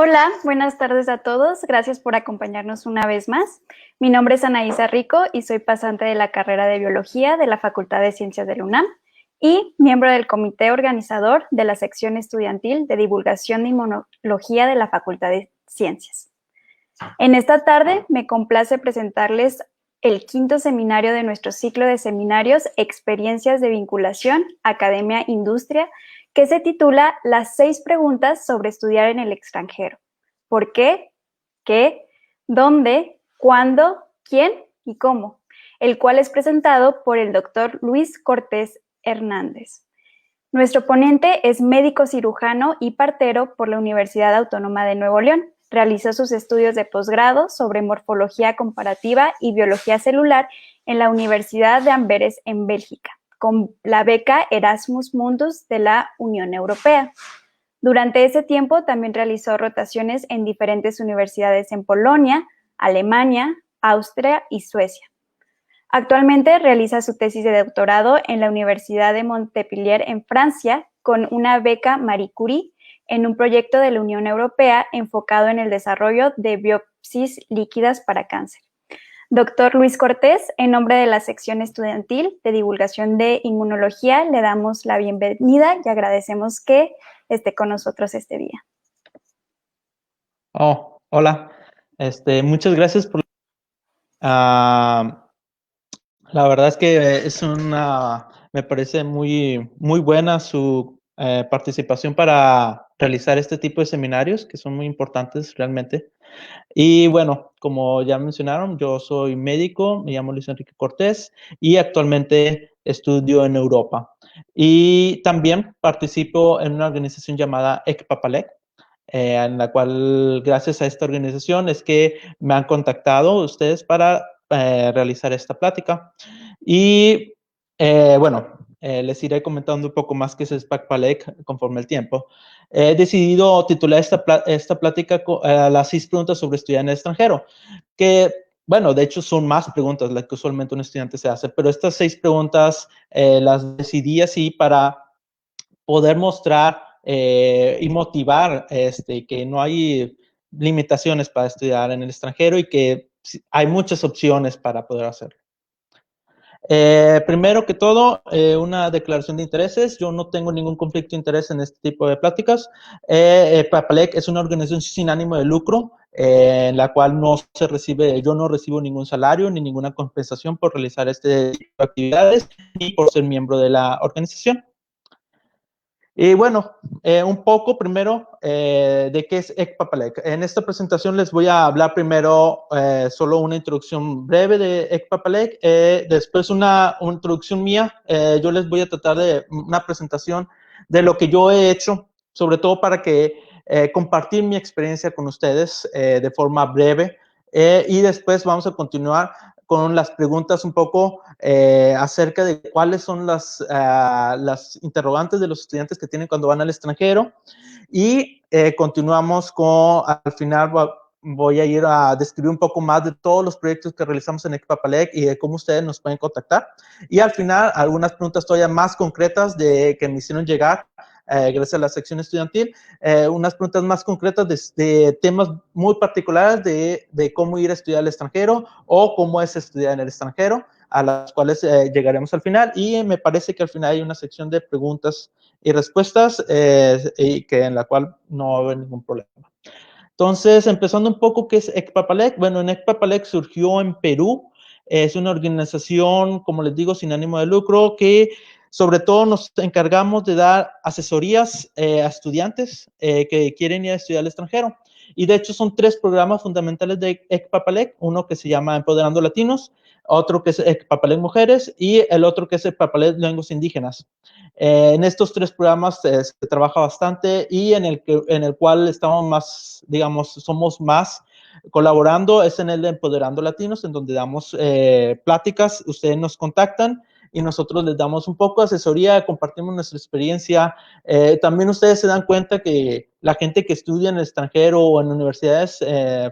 Hola, buenas tardes a todos. Gracias por acompañarnos una vez más. Mi nombre es Anaísa Rico y soy pasante de la carrera de Biología de la Facultad de Ciencias de la UNAM y miembro del comité organizador de la sección estudiantil de divulgación de inmunología de la Facultad de Ciencias. En esta tarde me complace presentarles el quinto seminario de nuestro ciclo de seminarios Experiencias de vinculación, Academia-Industria, que se titula Las 6 preguntas sobre estudiar en el extranjero. ¿Por qué? ¿Qué? ¿Dónde? ¿Cuándo? ¿Quién? ¿Y cómo? El cual es presentado por el doctor Luis Cortés Hernández. Nuestro ponente es médico cirujano y partero por la Universidad Autónoma de Nuevo León. Realizó sus estudios de posgrado sobre morfología comparativa y biología celular en la Universidad de Amberes en Bélgica, con la beca Erasmus Mundus de la Unión Europea. Durante ese tiempo también realizó rotaciones en diferentes universidades en Polonia, Alemania, Austria y Suecia. Actualmente realiza su tesis de doctorado en la Universidad de Montpellier en Francia con una beca Marie Curie en un proyecto de la Unión Europea enfocado en el desarrollo de biopsias líquidas para cáncer. Doctor Luis Cortés, en nombre de la sección estudiantil de divulgación de inmunología, le damos la bienvenida y agradecemos que esté con nosotros este día. Hola. Muchas gracias por... la verdad es que me parece muy buena su participación para realizar este tipo de seminarios, que son muy importantes realmente. Y bueno, como ya mencionaron, yo soy médico, me llamo Luis Enrique Cortés y actualmente estudio en Europa. Y también participo en una organización llamada ECPAPALEC, en la cual, gracias a esta organización, es que me han contactado ustedes para realizar esta plática. Y les iré comentando un poco más qué es ECPAPALEC conforme el tiempo. He decidido titular esta plática las 6 preguntas sobre estudiar en el extranjero, que, bueno, de hecho son más preguntas las que usualmente un estudiante se hace, pero estas 6 preguntas las decidí así para poder mostrar y motivar que no hay limitaciones para estudiar en el extranjero y que hay muchas opciones para poder hacerlo. Primero que todo, una declaración de intereses. Yo no tengo ningún conflicto de interés en este tipo de pláticas. PAPALEC es una organización sin ánimo de lucro, en la cual yo no recibo ningún salario ni ninguna compensación por realizar este tipo de actividades ni por ser miembro de la organización. Y bueno, un poco primero de qué es ECPAPALEC. En esta presentación les voy a hablar primero solo una introducción breve de ECPAPALEC, después una introducción mía. Yo les voy a tratar de una presentación de lo que yo he hecho, sobre todo para que compartir mi experiencia con ustedes de forma breve, y después vamos a continuar con las preguntas un poco acerca de cuáles son las interrogantes de los estudiantes que tienen cuando van al extranjero. Y continuamos con, al final voy a ir a describir un poco más de todos los proyectos que realizamos en ECPAPALEC y de cómo ustedes nos pueden contactar. Y al final, algunas preguntas todavía más concretas que me hicieron llegar gracias a la sección estudiantil, unas preguntas más concretas de temas muy particulares de cómo ir a estudiar al extranjero o cómo es estudiar en el extranjero, a las cuales llegaremos al final. Y me parece que al final hay una sección de preguntas y respuestas y que en la cual no va a haber ningún problema. Entonces, empezando un poco, ¿qué es ECPAPALEC? Bueno, en ECPAPALEC surgió en Perú. Es una organización, como les digo, sin ánimo de lucro, que sobre todo nos encargamos de dar asesorías a estudiantes que quieren ir a estudiar al extranjero. Y de hecho son 3 programas fundamentales de ECPAPALEC, uno que se llama Empoderando Latinos, otro que es ECPAPALEC Mujeres y el otro que es ECPAPALEC Lenguas Indígenas. En estos 3 programas se trabaja bastante y en el cual estamos más, digamos, somos más colaborando, es en el de Empoderando Latinos, en donde damos pláticas, ustedes nos contactan y nosotros les damos un poco de asesoría, compartimos nuestra experiencia. También ustedes se dan cuenta que la gente que estudia en el extranjero o en universidades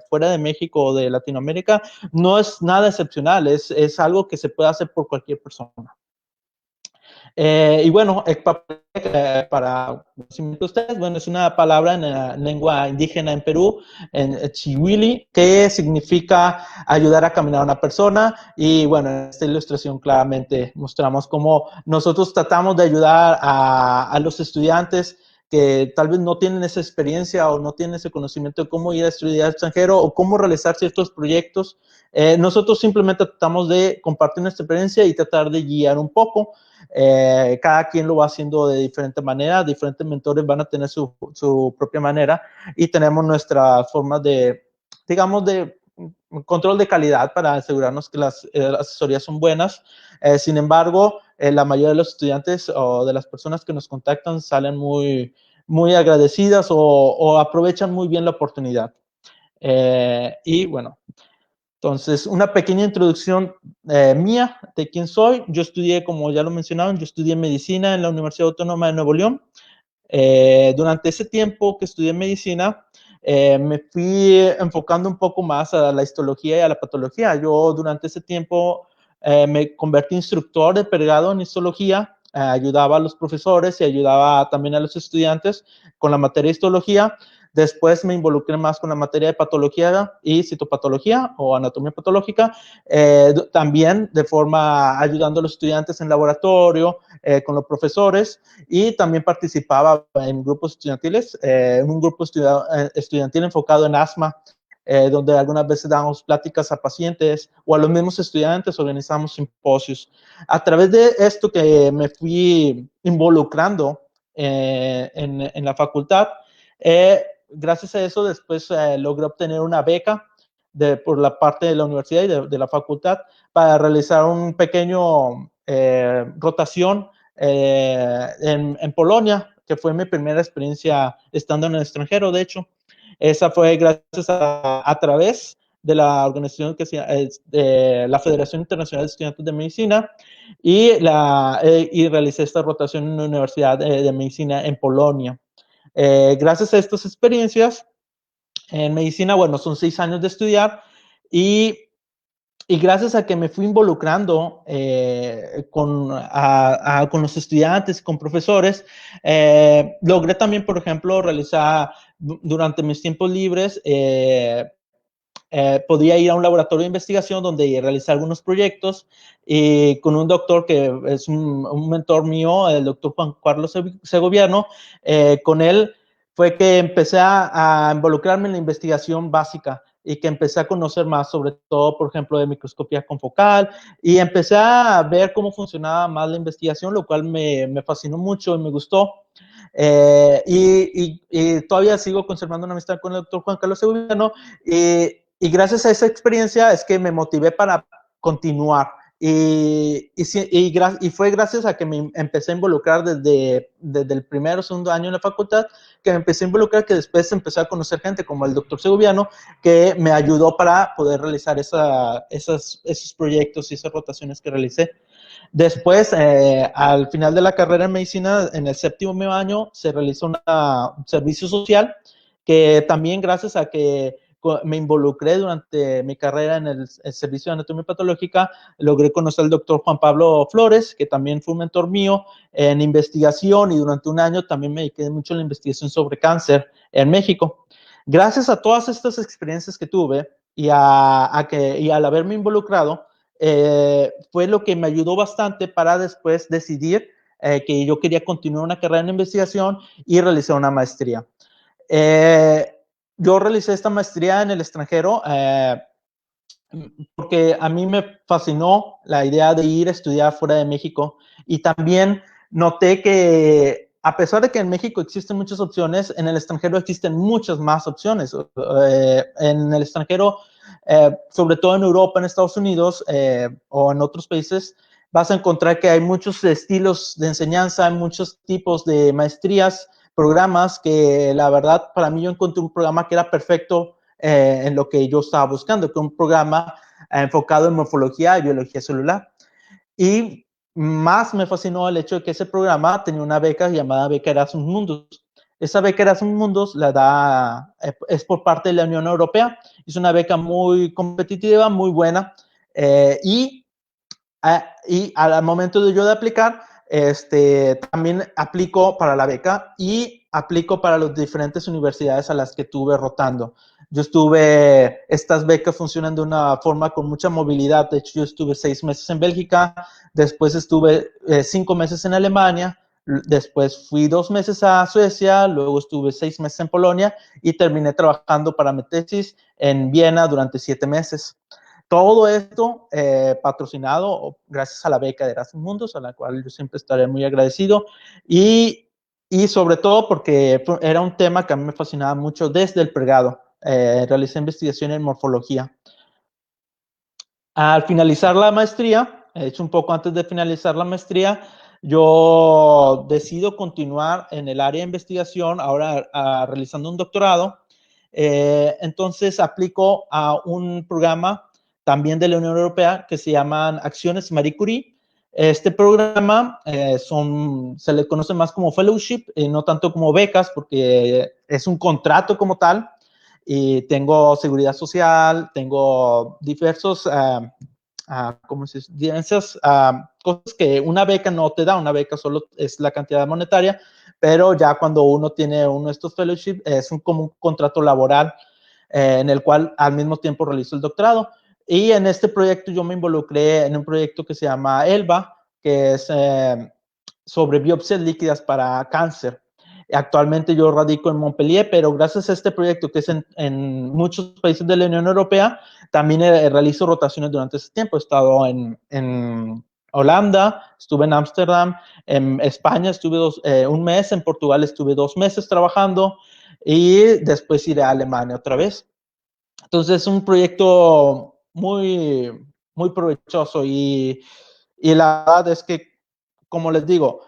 fuera de México o de Latinoamérica no es nada excepcional, es algo que se puede hacer por cualquier persona. Y bueno, Ecpapalec, para conocimiento de ustedes, bueno, es una palabra en la lengua indígena en Perú, en Chihuili, que significa ayudar a caminar a una persona. Y bueno, en esta ilustración claramente mostramos cómo nosotros tratamos de ayudar a los estudiantes que tal vez no tienen esa experiencia o no tienen ese conocimiento de cómo ir a estudiar al extranjero o cómo realizar ciertos proyectos. Nosotros simplemente tratamos de compartir nuestra experiencia y tratar de guiar un poco. Cada quien lo va haciendo de diferente manera, diferentes mentores van a tener su propia manera y tenemos nuestras formas de, digamos, de control de calidad para asegurarnos que las asesorías son buenas. Sin embargo, la mayoría de los estudiantes o de las personas que nos contactan salen muy agradecidas o aprovechan muy bien la oportunidad. Y bueno, entonces, una pequeña introducción mía de quién soy. Yo estudié, como ya lo mencionaron, yo estudié medicina en la Universidad Autónoma de Nuevo León. Durante ese tiempo que estudié medicina, me fui enfocando un poco más a la histología y a la patología. Yo durante ese tiempo me convertí en instructor de pregrado en histología, ayudaba a los profesores y ayudaba también a los estudiantes con la materia de histología. Después me involucré más con la materia de patología y citopatología o anatomía patológica, también de forma ayudando a los estudiantes en laboratorio, con los profesores, y también participaba en grupos estudiantiles, en un grupo estudiantil enfocado en asma, donde algunas veces damos pláticas a pacientes o a los mismos estudiantes, organizamos simposios. A través de esto que me fui involucrando en la facultad, gracias a eso después logré obtener una beca por la parte de la universidad y de la facultad para realizar un pequeño rotación en Polonia, que fue mi primera experiencia estando en el extranjero, de hecho. Esa fue gracias a través de la organización que se la Federación Internacional de Estudiantes de Medicina y realicé esta rotación en la Universidad de Medicina en Polonia. Gracias a estas experiencias en medicina, bueno, son 6 años de estudiar y gracias a que me fui involucrando con los estudiantes, con profesores, logré también, por ejemplo, realizar durante mis tiempos libres, podía ir a un laboratorio de investigación donde realizar algunos proyectos y con un doctor que es un mentor mío, el doctor Juan Carlos Segoviano. Con él fue que empecé a involucrarme en la investigación básica y que empecé a conocer más, sobre todo, por ejemplo, de microscopía confocal, y empecé a ver cómo funcionaba más la investigación, lo cual me fascinó mucho y me gustó. Y todavía sigo conservando una amistad con el doctor Juan Carlos Segoviano, y gracias a esa experiencia es que me motivé para continuar. Y fue gracias a que me empecé a involucrar desde el primer o segundo año en la facultad, que me empecé a involucrar, que después empecé a conocer gente como el doctor Segoviano, que me ayudó para poder realizar esos proyectos y esas rotaciones que realicé. Después, al final de la carrera en medicina, en el 7º año, se realizó un servicio social, que también gracias a que me involucré durante mi carrera en el servicio de anatomía patológica, logré conocer al doctor Juan Pablo Flores, que también fue un mentor mío en investigación, y durante un año también me dediqué mucho a la investigación sobre cáncer en México. Gracias a todas estas experiencias que tuve y al haberme involucrado, fue lo que me ayudó bastante para después decidir que yo quería continuar una carrera en investigación y realizar una maestría. Yo realicé esta maestría en el extranjero porque a mí me fascinó la idea de ir a estudiar fuera de México, y también noté que a pesar de que en México existen muchas opciones, en el extranjero existen muchas más opciones. En el extranjero, sobre todo en Europa, en Estados Unidos o en otros países, vas a encontrar que hay muchos estilos de enseñanza, hay muchos tipos de maestrías, programas que la verdad para mí yo encontré un programa que era perfecto en lo que yo estaba buscando, que es un programa enfocado en morfología y biología celular. Y más me fascinó el hecho de que ese programa tenía una beca llamada Beca Erasmus Mundus. Esa beca Erasmus Mundus la da, es por parte de la Unión Europea. Es una beca muy competitiva, muy buena. Y al momento de yo de aplicar, también aplico para la beca y aplico para las diferentes universidades a las que estuve rotando. Estas becas funcionan de una forma con mucha movilidad. De hecho, yo estuve 6 meses en Bélgica, después estuve 5 meses en Alemania, después fui 2 meses a Suecia, luego estuve 6 meses en Polonia y terminé trabajando para mi tesis en Viena durante 7 meses. Todo esto patrocinado gracias a la beca de Erasmus Mundus, a la cual yo siempre estaré muy agradecido, y sobre todo porque era un tema que a mí me fascinaba mucho desde el pregrado. Realicé investigación en morfología. Al finalizar la maestría, de hecho un poco antes de finalizar la maestría, yo decido continuar en el área de investigación, ahora realizando un doctorado. Entonces aplico a un programa también de la Unión Europea que se llaman Acciones Marie Curie. Este programa se le conoce más como fellowship, no tanto como becas, porque es un contrato como tal, y tengo seguridad social, tengo diversos, ¿cómo se dice? Diversas cosas que una beca no te da. Una beca solo es la cantidad monetaria, pero ya cuando uno tiene uno de estos fellowships, es como un contrato laboral en el cual al mismo tiempo realizo el doctorado. Y en este proyecto yo me involucré en un proyecto que se llama ELBA, que es sobre biopsias líquidas para cáncer. Actualmente yo radico en Montpellier, pero gracias a este proyecto que es en muchos países de la Unión Europea, también realizo rotaciones durante ese tiempo. He estado en Holanda, estuve en Ámsterdam, en España estuve un mes, en Portugal estuve 2 meses trabajando y después iré a Alemania otra vez. Entonces es un proyecto muy, muy provechoso y la verdad es que, como les digo,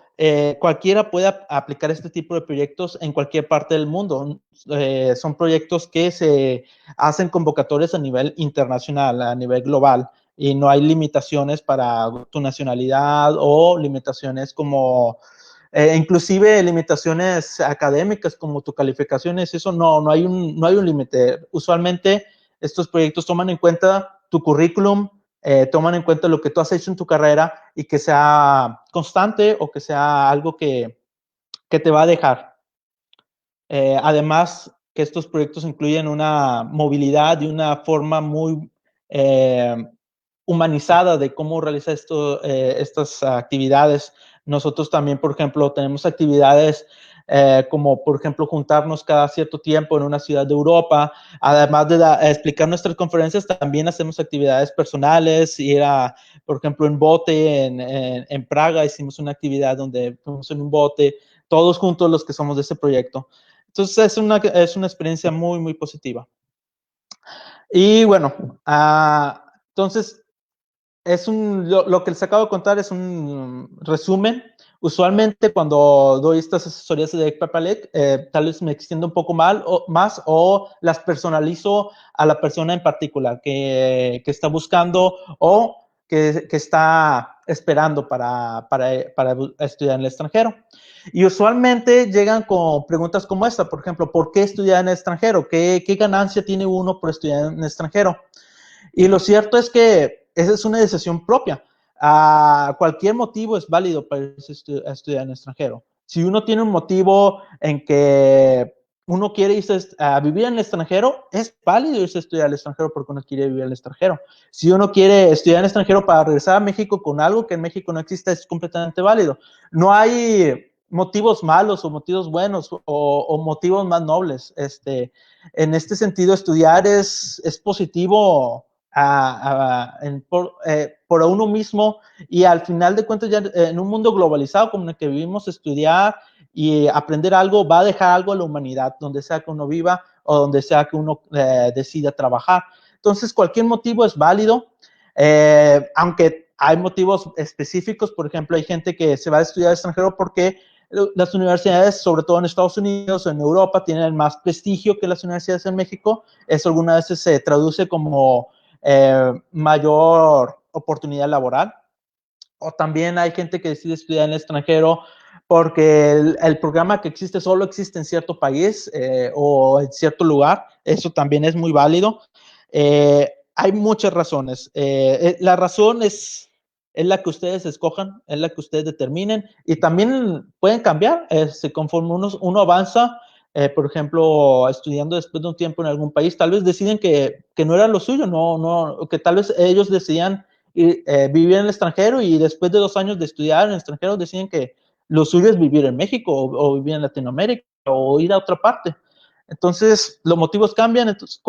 cualquiera puede aplicar este tipo de proyectos en cualquier parte del mundo. Son proyectos que se hacen convocatorias a nivel internacional, a nivel global, y no hay limitaciones para tu nacionalidad o limitaciones como, inclusive limitaciones académicas como tus calificaciones. Eso no hay un límite. Usualmente estos proyectos toman en cuenta tu currículum, toman en cuenta lo que tú has hecho en tu carrera y que sea constante o que sea algo que te va a dejar. Además, que estos proyectos incluyen una movilidad y una forma muy humanizada de cómo realizar estas actividades. Nosotros también, por ejemplo, tenemos actividades como, por ejemplo, juntarnos cada cierto tiempo en una ciudad de Europa. Además de explicar nuestras conferencias, también hacemos actividades personales. Ir a, por ejemplo, en bote en Praga, hicimos una actividad donde fuimos en un bote, todos juntos los que somos de ese proyecto. Entonces, es una experiencia muy, muy positiva. Y bueno, entonces, lo que les acabo de contar es un resumen. Usualmente cuando doy estas asesorías de Papalec, tal vez me extiendo un poco más o las personalizo a la persona en particular que está buscando o que está esperando para estudiar en el extranjero. Y usualmente llegan con preguntas como esta, por ejemplo, ¿por qué estudiar en el extranjero? ¿Qué ganancia tiene uno por estudiar en el extranjero? Y lo cierto es que esa es una decisión propia. Cualquier motivo es válido para estudiar en el extranjero. Si uno tiene un motivo en que uno quiere irse a vivir en el extranjero, es válido irse a estudiar al extranjero porque uno quiere vivir en el extranjero. Si uno quiere estudiar en el extranjero para regresar a México con algo que en México no existe, es completamente válido. No hay motivos malos o motivos buenos o motivos más nobles. En este sentido, estudiar es positivo por uno mismo, y al final de cuentas, ya en un mundo globalizado como en el que vivimos, estudiar y aprender algo va a dejar algo a la humanidad, donde sea que uno viva o donde sea que uno decida trabajar. Entonces, cualquier motivo es válido, aunque hay motivos específicos. Por ejemplo, hay gente que se va a estudiar extranjero porque las universidades, sobre todo en Estados Unidos o en Europa, tienen más prestigio que las universidades en México. Eso algunas veces se traduce como mayor oportunidad laboral. O también hay gente que decide estudiar en el extranjero porque el programa que existe solo existe en cierto país o en cierto lugar. Eso también es muy válido. Hay muchas razones. La razón es es la que ustedes escojan, es la que ustedes determinen, y también pueden cambiar, conforme uno avanza, por ejemplo, estudiando después de un tiempo en algún país, tal vez deciden que no era lo suyo, que tal vez ellos decidían vivir en el extranjero, y después de 2 años de estudiar en el extranjero deciden que lo suyo es vivir en México o vivir en Latinoamérica o ir a otra parte. Entonces, los motivos cambian, entonces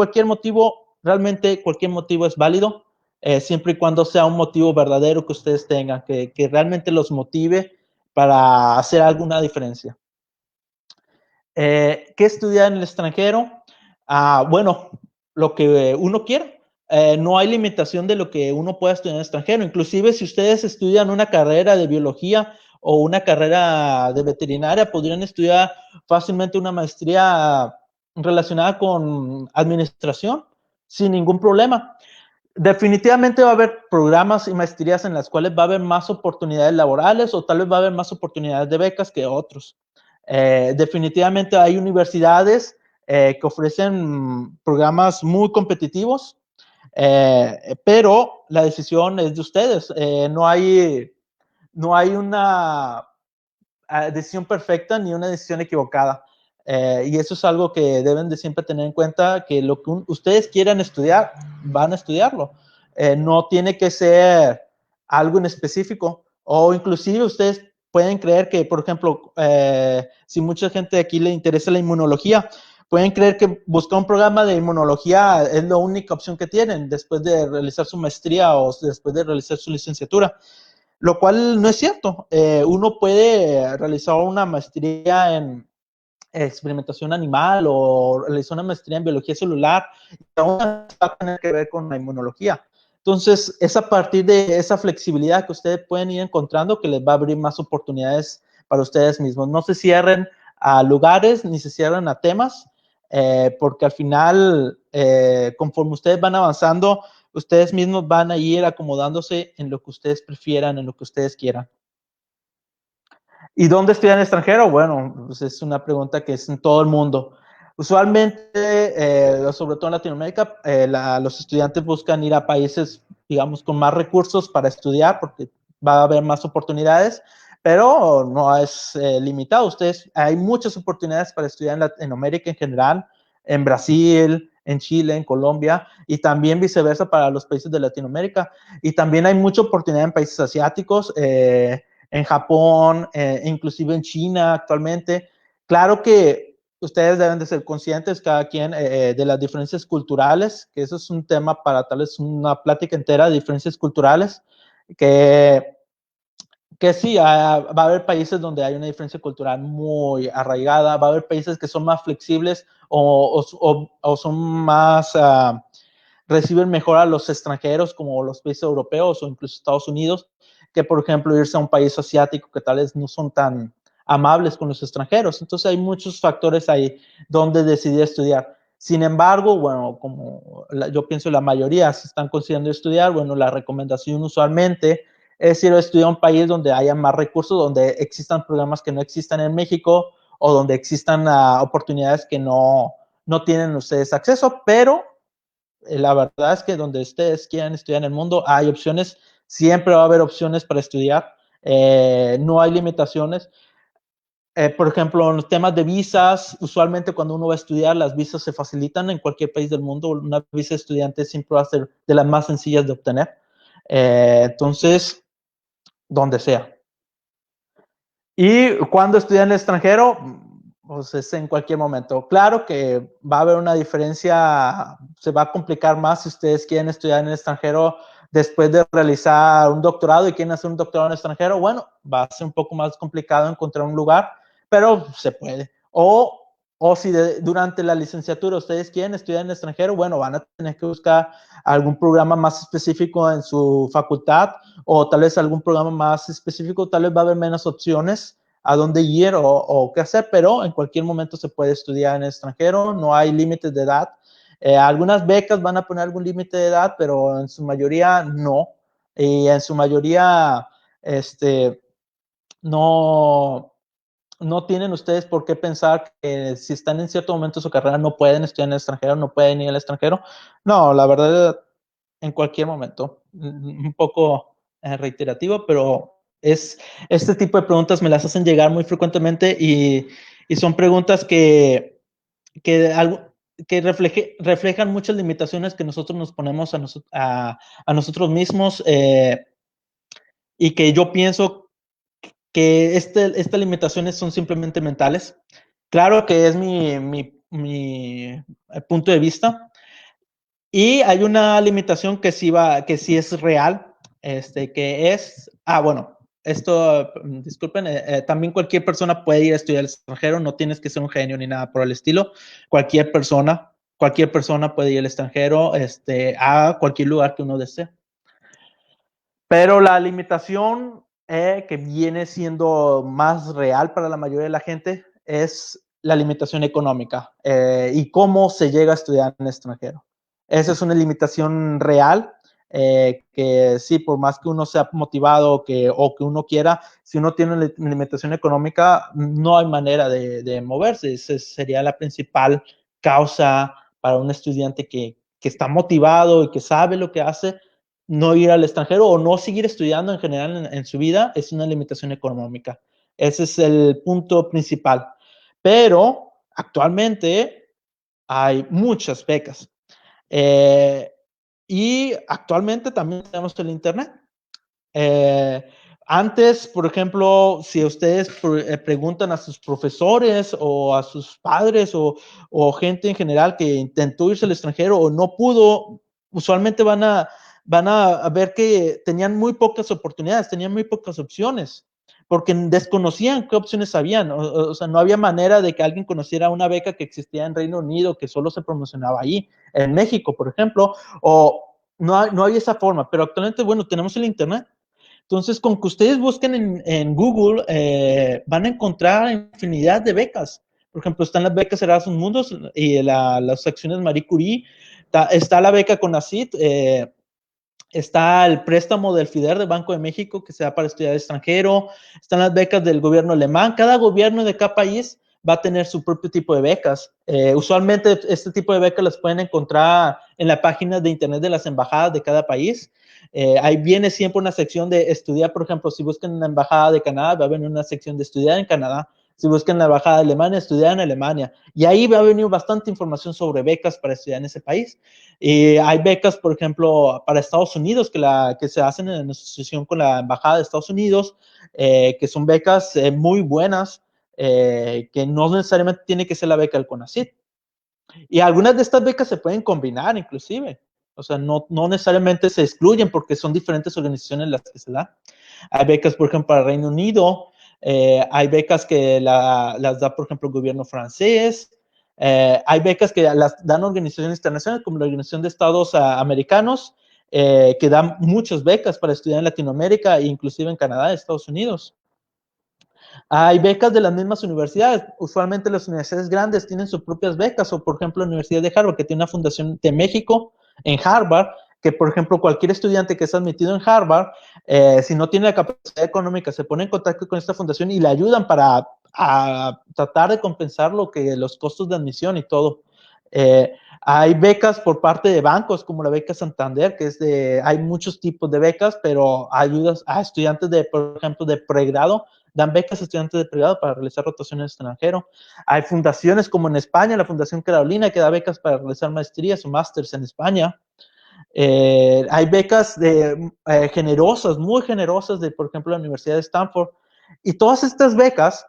realmente cualquier motivo es válido, siempre y cuando sea un motivo verdadero que ustedes tengan, que realmente los motive para hacer alguna diferencia. ¿Qué estudiar en el extranjero? Bueno, lo que uno quiera. No hay limitación de lo que uno pueda estudiar en el extranjero. Inclusive si ustedes estudian una carrera de biología o una carrera de veterinaria, podrían estudiar fácilmente una maestría relacionada con administración sin ningún problema. Definitivamente va a haber programas y maestrías en las cuales va a haber más oportunidades laborales o tal vez va a haber más oportunidades de becas que otros. Definitivamente hay universidades que ofrecen programas muy competitivos, pero la decisión es de ustedes. No hay una decisión perfecta ni una decisión equivocada. Y eso es algo que deben de siempre tener en cuenta, que lo que ustedes quieran estudiar, van a estudiarlo. No tiene que ser algo en específico, o inclusive ustedes pueden creer que, por ejemplo, si mucha gente aquí le interesa la inmunología, pueden creer que buscar un programa de inmunología es la única opción que tienen después de realizar su maestría o después de realizar su licenciatura, lo cual no es cierto. Uno puede realizar una maestría en experimentación animal o realizar una maestría en biología celular y aún va a tener que ver con la inmunología. Entonces, es a partir de esa flexibilidad que ustedes pueden ir encontrando que les va a abrir más oportunidades para ustedes mismos. No se cierren a lugares ni se cierren a temas, porque al final, conforme ustedes van avanzando, ustedes mismos van a ir acomodándose en lo que ustedes prefieran, en lo que ustedes quieran. ¿Y dónde estudiar en el extranjero? Bueno, pues es una pregunta que es en todo el mundo. Usualmente, sobre todo en Latinoamérica, los estudiantes buscan ir a países, digamos, con más recursos para estudiar, porque va a haber más oportunidades, pero no es limitado. Hay muchas oportunidades para estudiar en Latinoamérica en general, en Brasil, en Chile, en Colombia, y también viceversa para los países de Latinoamérica. Y también hay mucha oportunidad en países asiáticos, en Japón, inclusive en China actualmente. Claro que ustedes deben de ser conscientes, cada quien, de las diferencias culturales, que eso es un tema para tal vez una plática entera de diferencias culturales, que sí, va a haber países donde hay una diferencia cultural muy arraigada, va a haber países que son más flexibles o son más, reciben mejor a los extranjeros como los países europeos o incluso Estados Unidos, que por ejemplo irse a un país asiático que tal vez no son tan amables con los extranjeros. Entonces hay muchos factores ahí donde decidir estudiar. Sin embargo, bueno, como yo pienso la mayoría se están considerando estudiar, bueno, la recomendación usualmente es ir a estudiar a un país donde haya más recursos, donde existan programas que no existan en México o donde existan oportunidades que no tienen ustedes acceso, pero la verdad es que donde ustedes quieran estudiar en el mundo hay opciones, siempre va a haber opciones para estudiar, no hay limitaciones. Por ejemplo, en los temas de visas, usualmente cuando uno va a estudiar, las visas se facilitan en cualquier país del mundo. Una visa de estudiante siempre va a ser de las más sencillas de obtener. Entonces, donde sea. Y cuando estudia en el extranjero, pues es en cualquier momento. Claro que va a haber una diferencia, se va a complicar más si ustedes quieren estudiar en el extranjero después de realizar un doctorado y quieren hacer un doctorado en el extranjero. Bueno, va a ser un poco más complicado encontrar un lugar, pero se puede. O si durante la licenciatura ustedes quieren estudiar en el extranjero, bueno, van a tener que buscar algún programa más específico en su facultad o tal vez algún programa más específico, tal vez va a haber menos opciones a dónde ir o qué hacer, pero en cualquier momento se puede estudiar en el extranjero, no hay límites de edad. Algunas becas van a poner algún límite de edad, pero en su mayoría no. Y en su mayoría, no, no tienen ustedes por qué pensar que si están en cierto momento de su carrera no pueden estudiar en el extranjero, no pueden ir al extranjero. No, la verdad, en cualquier momento. Un poco reiterativo, pero este tipo de preguntas me las hacen llegar muy frecuentemente y son preguntas que, algo, que reflejan muchas limitaciones que nosotros nos ponemos a nosotros mismos y que yo pienso que estas limitaciones son simplemente mentales. Claro que es mi punto de vista. Y hay una limitación que sí es real, que es, bueno, esto, disculpen, también cualquier persona puede ir a estudiar al extranjero, no tienes que ser un genio ni nada por el estilo. Cualquier persona puede ir al extranjero, a cualquier lugar que uno desee. Pero la limitación que viene siendo más real para la mayoría de la gente es la limitación económica y cómo se llega a estudiar en el extranjero. Esa es una limitación real que sí, por más que uno sea motivado o que uno quiera, si uno tiene una limitación económica, no hay manera de moverse. Esa sería la principal causa para un estudiante que está motivado y que sabe lo que hace. No ir al extranjero o no seguir estudiando en general en su vida es una limitación económica. Ese es el punto principal. Pero actualmente hay muchas becas. Y actualmente también tenemos el Internet. Antes, por ejemplo, si ustedes preguntan a sus profesores o a sus padres o gente en general que intentó irse al extranjero o no pudo, usualmente van a ver que tenían muy pocas oportunidades, tenían muy pocas opciones, porque desconocían qué opciones habían. O sea, no había manera de que alguien conociera una beca que existía en Reino Unido, que solo se promocionaba ahí, en México, por ejemplo, o no había esa forma. Pero actualmente, bueno, tenemos el Internet. Entonces, con que ustedes busquen en Google, van a encontrar infinidad de becas. Por ejemplo, están las becas Erasmus Mundus y las acciones Marie Curie. Está la beca CONACYT, está el préstamo del FIDER del Banco de México que se da para estudiar extranjero. Están las becas del gobierno alemán. Cada gobierno de cada país va a tener su propio tipo de becas. Usualmente este tipo de becas las pueden encontrar en la página de internet de las embajadas de cada país. Ahí viene siempre una sección de estudiar, por ejemplo, si buscan la embajada de Canadá, va a venir una sección de estudiar en Canadá. Si buscan la embajada de Alemania, estudiar en Alemania. Y ahí va a venir bastante información sobre becas para estudiar en ese país. Hay becas, por ejemplo, para Estados Unidos que se hacen en asociación con la Embajada de Estados Unidos, que son becas muy buenas, que no necesariamente tiene que ser la beca del CONACYT. Y algunas de estas becas se pueden combinar inclusive. O sea, no necesariamente se excluyen porque son diferentes organizaciones las que se dan. Hay becas, por ejemplo, para Reino Unido. Hay becas que las da, por ejemplo, el gobierno francés. Hay becas que las dan organizaciones internacionales como la Organización de Estados Americanos, que dan muchas becas para estudiar en Latinoamérica e inclusive en Canadá y Estados Unidos. Hay becas de las mismas universidades. Usualmente las universidades grandes tienen sus propias becas, o por ejemplo la Universidad de Harvard, que tiene una fundación de México en Harvard, que por ejemplo cualquier estudiante que está admitido en Harvard, si no tiene la capacidad económica, se pone en contacto con esta fundación y le ayudan para tratar de compensar los costos de admisión y todo. Hay becas por parte de bancos, como la beca Santander, hay muchos tipos de becas, pero ayudas a estudiantes por ejemplo, de pregrado, dan becas a estudiantes de pregrado para realizar rotaciones extranjero. Hay fundaciones como en España, la Fundación Carolina, que da becas para realizar maestrías o másters en España. Hay becas generosas, muy generosas, por ejemplo, la Universidad de Stanford. Y todas estas becas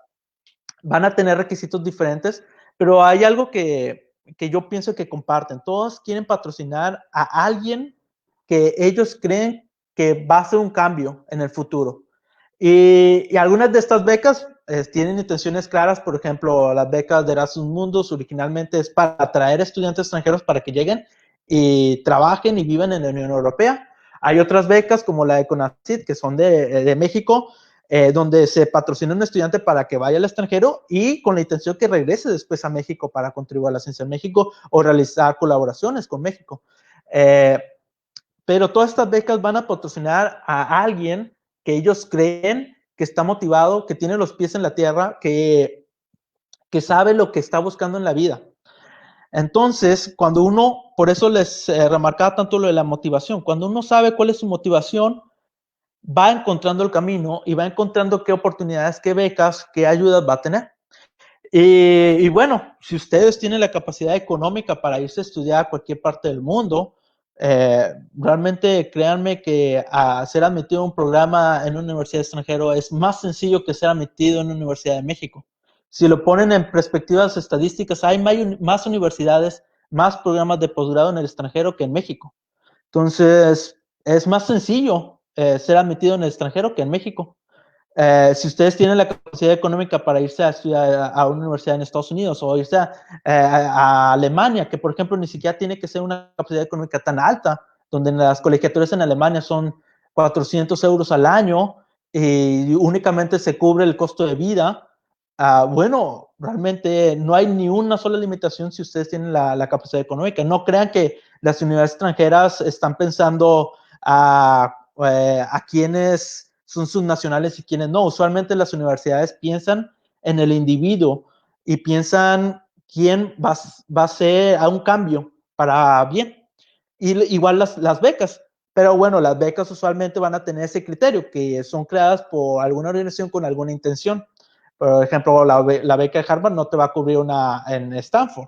van a tener requisitos diferentes, pero hay algo que yo pienso que comparten. Todos quieren patrocinar a alguien que ellos creen que va a hacer un cambio en el futuro. Y algunas de estas becas tienen intenciones claras. Por ejemplo, las becas de Erasmus Mundus originalmente es para atraer estudiantes extranjeros para que lleguen y trabajen y vivan en la Unión Europea. Hay otras becas como la de CONACYT, que son de México, donde se patrocina un estudiante para que vaya al extranjero y con la intención que regrese después a México para contribuir a la ciencia en México o realizar colaboraciones con México. Pero todas estas becas van a patrocinar a alguien que ellos creen que está motivado, que tiene los pies en la tierra, que sabe lo que está buscando en la vida. Entonces, cuando uno, por eso les remarcaba tanto lo de la motivación, cuando uno sabe cuál es su motivación, va encontrando el camino y va encontrando qué oportunidades, qué becas, qué ayudas va a tener. Y bueno, si ustedes tienen la capacidad económica para irse a estudiar a cualquier parte del mundo, realmente créanme que ser admitido a un programa en una universidad extranjera es más sencillo que ser admitido en una universidad de México. Si lo ponen en perspectivas estadísticas, hay más universidades, más programas de posgrado en el extranjero que en México. Entonces, es más sencillo ser admitido en el extranjero que en México. Si ustedes tienen la capacidad económica para irse a estudiar a una universidad en Estados Unidos o irse a Alemania, que por ejemplo ni siquiera tiene que ser una capacidad económica tan alta, donde las colegiaturas en Alemania son 400 euros al año y únicamente se cubre el costo de vida. Bueno, realmente no hay ni una sola limitación si ustedes tienen la capacidad económica. No crean que las universidades extranjeras están pensando a quienes son sus nacionales y quienes no. Usualmente las universidades piensan en el individuo y piensan quién va a hacer a un cambio para bien. Y, igual las becas. Pero bueno, las becas usualmente van a tener ese criterio, que son creadas por alguna organización con alguna intención. Por ejemplo, la beca de Harvard no te va a cubrir una en Stanford,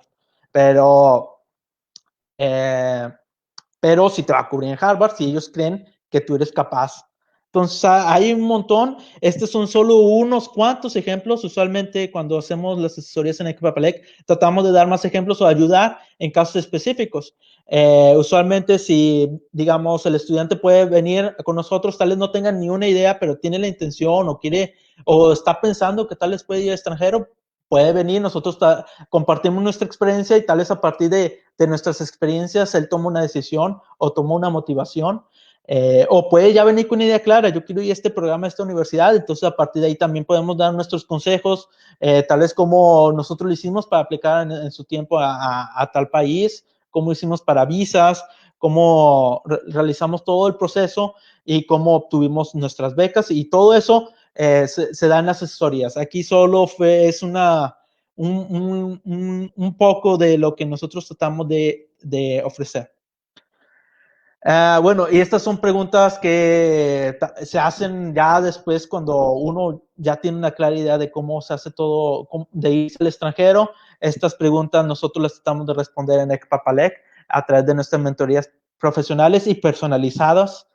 pero sí te va a cubrir en Harvard si ellos creen que tú eres capaz. Entonces, hay un montón. Estos son solo unos cuantos ejemplos. Usualmente, cuando hacemos las asesorías en Equipapelec, tratamos de dar más ejemplos o ayudar en casos específicos. Usualmente, si, digamos, el estudiante puede venir con nosotros, tal vez no tenga ni una idea, pero tiene la intención o quiere, o está pensando que tal vez puede ir al extranjero, puede venir, nosotros compartimos nuestra experiencia y tal vez a partir de nuestras experiencias él toma una decisión o toma una motivación. O puede ya venir con una idea clara, yo quiero ir a este programa, a esta universidad, entonces a partir de ahí también podemos dar nuestros consejos, tal vez como nosotros lo hicimos para aplicar en su tiempo a tal país, cómo hicimos para visas, cómo realizamos todo el proceso y cómo obtuvimos nuestras becas y todo eso se dan las asesorías. Aquí solo es un poco de lo que nosotros tratamos de ofrecer. Bueno, y estas son preguntas que se hacen ya después cuando uno ya tiene una clara idea de cómo se hace todo, de irse al extranjero. Estas preguntas nosotros las tratamos de responder en Equipapelec a través de nuestras mentorías profesionales y personalizadas.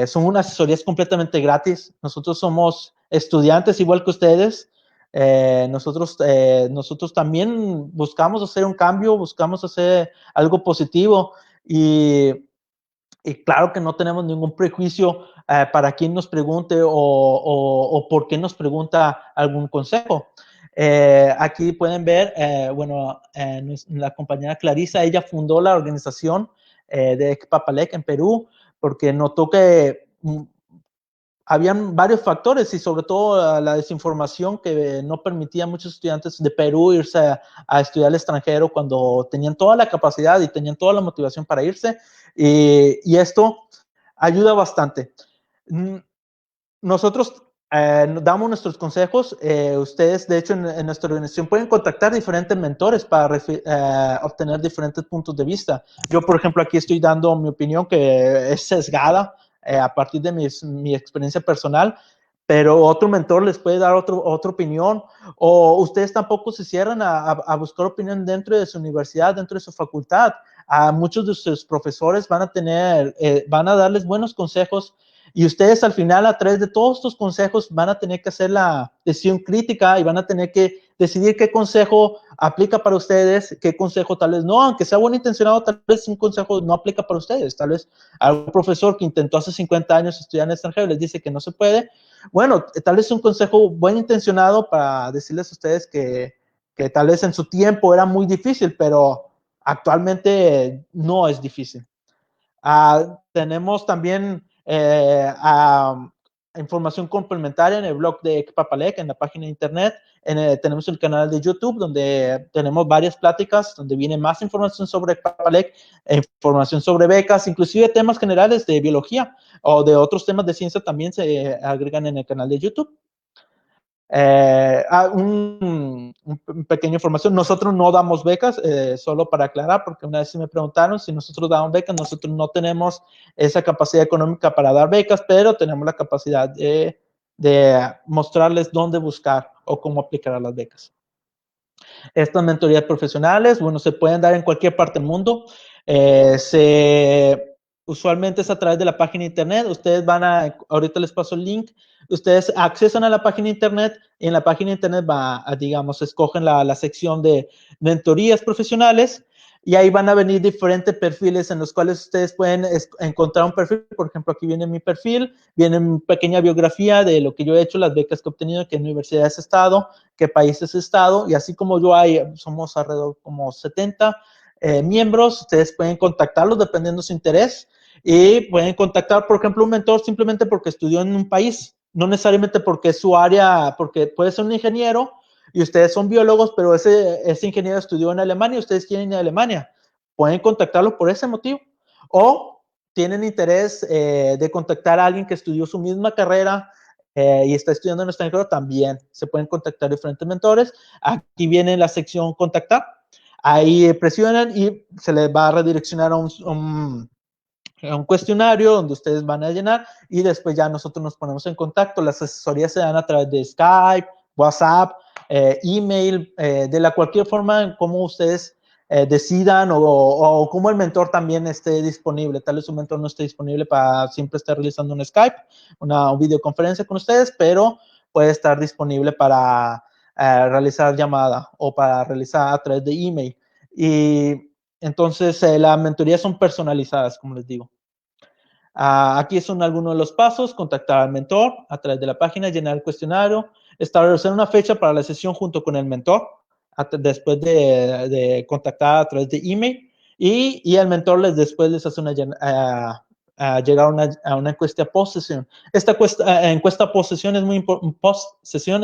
Son unas asesorías completamente gratis. Nosotros somos estudiantes igual que ustedes. Nosotros también buscamos hacer un cambio, buscamos hacer algo positivo y claro que no tenemos ningún prejuicio para quien nos pregunte o por qué nos pregunta algún consejo. Aquí pueden ver, bueno, la compañera Clarisa, ella fundó la organización de Equipapelec en Perú porque notó que habían varios factores y sobre todo la desinformación que no permitía a muchos estudiantes de Perú irse a estudiar al extranjero cuando tenían toda la capacidad y tenían toda la motivación para irse. Y esto ayuda bastante. Nosotros damos nuestros consejos. Ustedes, de hecho, en nuestra organización pueden contactar diferentes mentores para obtener diferentes puntos de vista. Yo, por ejemplo, aquí estoy dando mi opinión que es sesgada a partir de mi experiencia personal, pero otro mentor les puede dar otra opinión, o ustedes tampoco se cierran a buscar opinión dentro de su universidad, dentro de su facultad. A muchos de sus profesores van a darles buenos consejos y ustedes al final, a través de todos estos consejos, van a tener que hacer la decisión crítica y van a tener que decidir qué consejo aplica para ustedes, qué consejo tal vez no, aunque sea buen intencionado, tal vez un consejo no aplica para ustedes. Tal vez algún profesor que intentó hace 50 años estudiar en el extranjero les dice que no se puede. Bueno, tal vez un consejo buen intencionado para decirles a ustedes que tal vez en su tiempo era muy difícil, pero actualmente no es difícil. Tenemos también información complementaria en el blog de Equipapelec, en la página de internet. Tenemos el canal de YouTube donde tenemos varias pláticas, donde viene más información sobre Equipapelec, información sobre becas, inclusive temas generales de biología o de otros temas de ciencia también se agregan en el canal de YouTube. Un pequeña información. Nosotros no damos becas, solo para aclarar, porque una vez me preguntaron si nosotros damos becas. Nosotros no tenemos esa capacidad económica para dar becas, pero tenemos la capacidad de mostrarles dónde buscar o cómo aplicar a las becas. Estas mentorías profesionales, bueno, se pueden dar en cualquier parte del mundo. Usualmente es a través de la página de internet. Ustedes ahorita les paso el link. Ustedes accesan a la página de internet y en la página de internet digamos, escogen la sección de mentorías profesionales y ahí van a venir diferentes perfiles en los cuales ustedes pueden encontrar un perfil. Por ejemplo, aquí viene mi perfil, viene una pequeña biografía de lo que yo he hecho, las becas que he obtenido, qué universidades he estado, qué países he estado, y así como yo somos alrededor como 70 miembros, ustedes pueden contactarlos dependiendo de su interés y pueden contactar, por ejemplo, un mentor simplemente porque estudió en un país, no necesariamente porque es su área, porque puede ser un ingeniero y ustedes son biólogos, pero ese ingeniero estudió en Alemania y ustedes quieren ir a Alemania. Pueden contactarlo por ese motivo. O tienen interés de contactar a alguien que estudió su misma carrera y está estudiando en el extranjero, también se pueden contactar diferentes mentores. Aquí viene la sección contactar. Ahí presionan y se les va a redireccionar a un cuestionario donde ustedes van a llenar y después ya nosotros nos ponemos en contacto. Las asesorías se dan a través de Skype, WhatsApp, email, de cualquier forma en cómo ustedes decidan o cómo el mentor también esté disponible. Tal vez un mentor no esté disponible para siempre estar realizando un Skype, una videoconferencia con ustedes, pero puede estar disponible para realizar llamada o para realizar a través de email. Y entonces, las mentorías son personalizadas, como les digo. Aquí son algunos de los pasos: contactar al mentor a través de la página, llenar el cuestionario, establecer una fecha para la sesión junto con el mentor, después de contactar a través de email, y el mentor después les hace llegar a una encuesta post-sesión. Esta encuesta post-sesión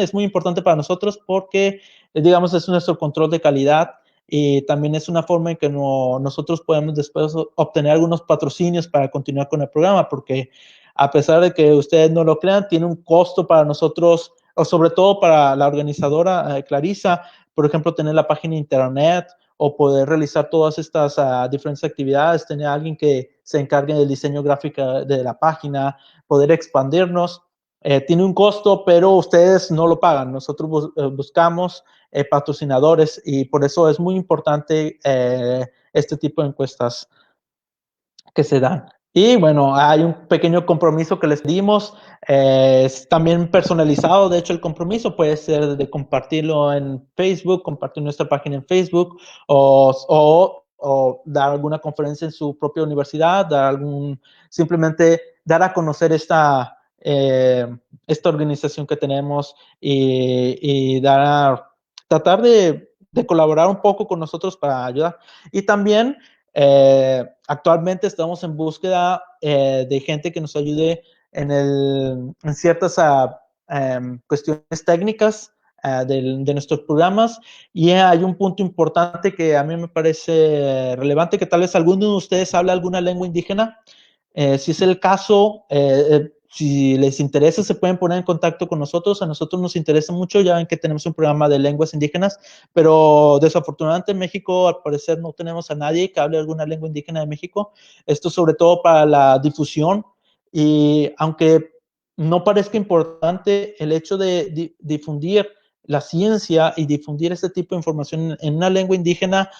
es muy importante para nosotros porque, digamos, es nuestro control de calidad y también es una forma en que nosotros podemos después obtener algunos patrocinios para continuar con el programa, porque a pesar de que ustedes no lo crean, tiene un costo para nosotros, o sobre todo para la organizadora Clarisa, por ejemplo, tener la página de internet o poder realizar todas estas diferentes actividades, tener a alguien que se encargue del diseño gráfico de la página, poder expandirnos. Tiene un costo, pero ustedes no lo pagan. Nosotros buscamos patrocinadores y por eso es muy importante este tipo de encuestas que se dan. Y bueno, hay un pequeño compromiso que les dimos, es también personalizado. De hecho, el compromiso puede ser de compartirlo en Facebook, compartir nuestra página en Facebook o dar alguna conferencia en su propia universidad, simplemente dar a conocer esta organización que tenemos y tratar de colaborar un poco con nosotros para ayudar. Y también actualmente estamos en búsqueda de gente que nos ayude en ciertas cuestiones técnicas de nuestros programas, y hay un punto importante que a mí me parece relevante, que tal vez alguno de ustedes habla alguna lengua indígena. Si es el caso, si les interesa, se pueden poner en contacto con nosotros. A nosotros nos interesa mucho. Ya ven que tenemos un programa de lenguas indígenas, pero desafortunadamente en México, al parecer, no tenemos a nadie que hable alguna lengua indígena de México. Esto sobre todo para la difusión. Y aunque no parezca importante, el hecho de difundir la ciencia y difundir este tipo de información en una lengua indígena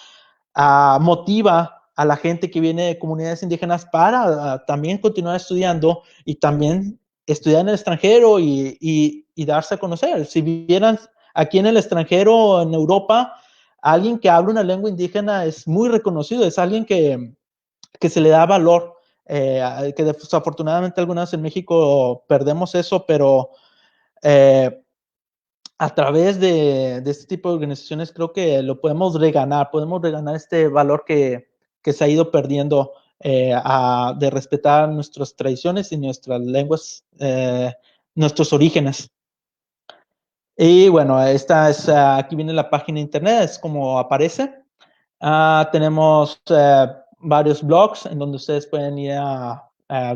motiva a la gente que viene de comunidades indígenas para también continuar estudiando y también estudiar en el extranjero y darse a conocer. Si vieran aquí en el extranjero, en Europa, alguien que habla una lengua indígena es muy reconocido, es alguien que se le da valor, que desafortunadamente algunas en México perdemos eso, pero a través de este tipo de organizaciones creo que lo podemos reganar este valor que se ha ido perdiendo, de respetar nuestras tradiciones y nuestras lenguas, nuestros orígenes. Y bueno, aquí viene la página de internet, es como aparece. Tenemos varios blogs en donde ustedes pueden ir a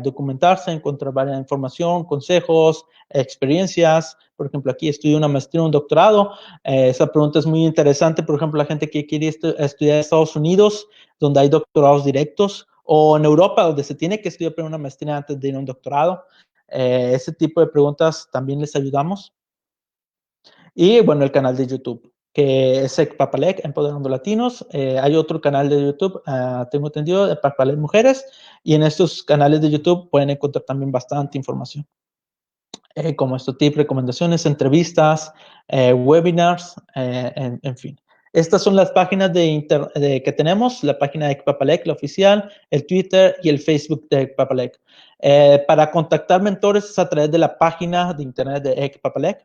documentarse, encontrar varias información, consejos, experiencias. Por ejemplo, aquí estudio una maestría, un doctorado. Esa pregunta es muy interesante. Por ejemplo, la gente que quiere estudiar en Estados Unidos, donde hay doctorados directos, o en Europa, donde se tiene que estudiar una maestría antes de ir a un doctorado. Ese tipo de preguntas también les ayudamos. Y bueno, el canal de YouTube, que es Papalec, Empoderando Latinos. Hay otro canal de YouTube, tengo entendido, de Papalec Mujeres. Y en estos canales de YouTube pueden encontrar también bastante información. Como estos tips, recomendaciones, entrevistas, webinars, en fin. Estas son las páginas que tenemos, la página de Papalec, la oficial, el Twitter y el Facebook de Papalec. Para contactar mentores es a través de la página de internet de Papalec.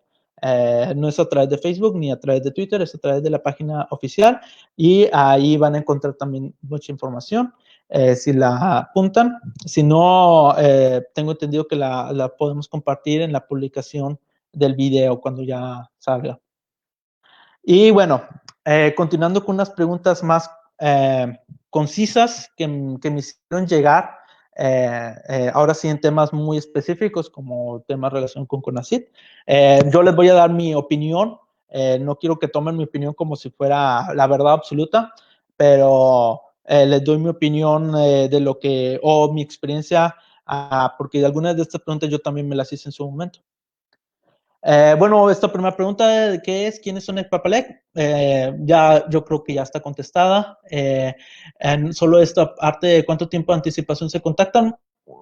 No es a través de Facebook ni a través de Twitter, es a través de la página oficial y ahí van a encontrar también mucha información. Si la apuntan. Si no, tengo entendido que la podemos compartir en la publicación del video cuando ya salga. Y bueno, continuando con unas preguntas más concisas que me hicieron llegar, ahora sí en temas muy específicos como temas de relación con CONACYT. Yo les voy a dar mi opinión. No quiero que tomen mi opinión como si fuera la verdad absoluta, pero les doy mi opinión de lo que, o mi experiencia, porque de algunas de estas preguntas yo también me las hice en su momento. Bueno, esta primera pregunta, ¿qué es? ¿Quiénes son el Papalec? Ya, yo creo que ya está contestada. Solo esta parte de cuánto tiempo de anticipación se contactan.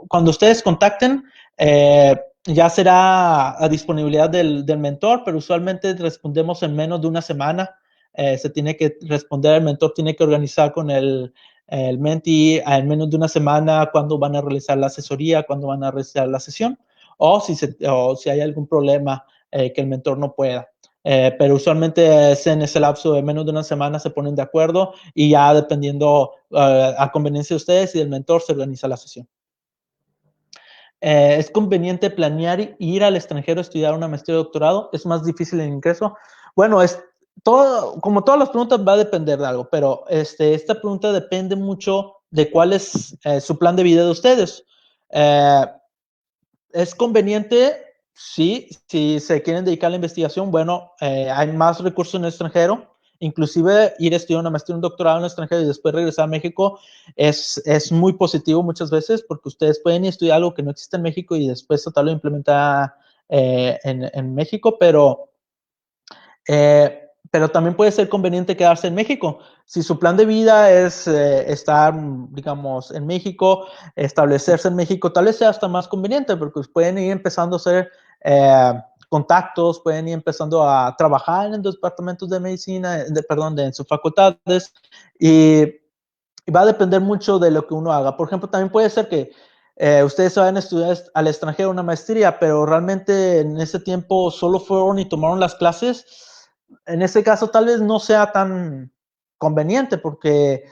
Cuando ustedes contacten, ya será a disponibilidad del mentor, pero usualmente respondemos en menos de una semana. Se tiene que responder, el mentor tiene que organizar con el mentee en menos de una semana cuándo van a realizar la asesoría, cuándo van a realizar la sesión, o si hay algún problema que el mentor no pueda. Pero usualmente en ese lapso de menos de una semana se ponen de acuerdo y ya dependiendo a conveniencia de ustedes y del mentor se organiza la sesión. ¿Es conveniente planear ir al extranjero a estudiar una maestría o doctorado? ¿Es más difícil el ingreso? Bueno, como todas las preguntas va a depender de algo, pero esta pregunta depende mucho de cuál es su plan de vida de ustedes. ¿Es conveniente? Sí, si se quieren dedicar a la investigación, bueno, hay más recursos en el extranjero. Inclusive ir a estudiar una maestría, un doctorado en el extranjero y después regresar a México es muy positivo muchas veces porque ustedes pueden estudiar algo que no existe en México y después tratarlo de implementar en México, pero también puede ser conveniente quedarse en México. Si su plan de vida es estar, digamos, en México, establecerse en México, tal vez sea hasta más conveniente porque pueden ir empezando a hacer contactos, pueden ir empezando a trabajar en los departamentos de medicina, en sus facultades y va a depender mucho de lo que uno haga. Por ejemplo, también puede ser que ustedes vayan a estudiar al extranjero una maestría, pero realmente en ese tiempo solo fueron y tomaron las clases. En ese caso tal vez no sea tan conveniente porque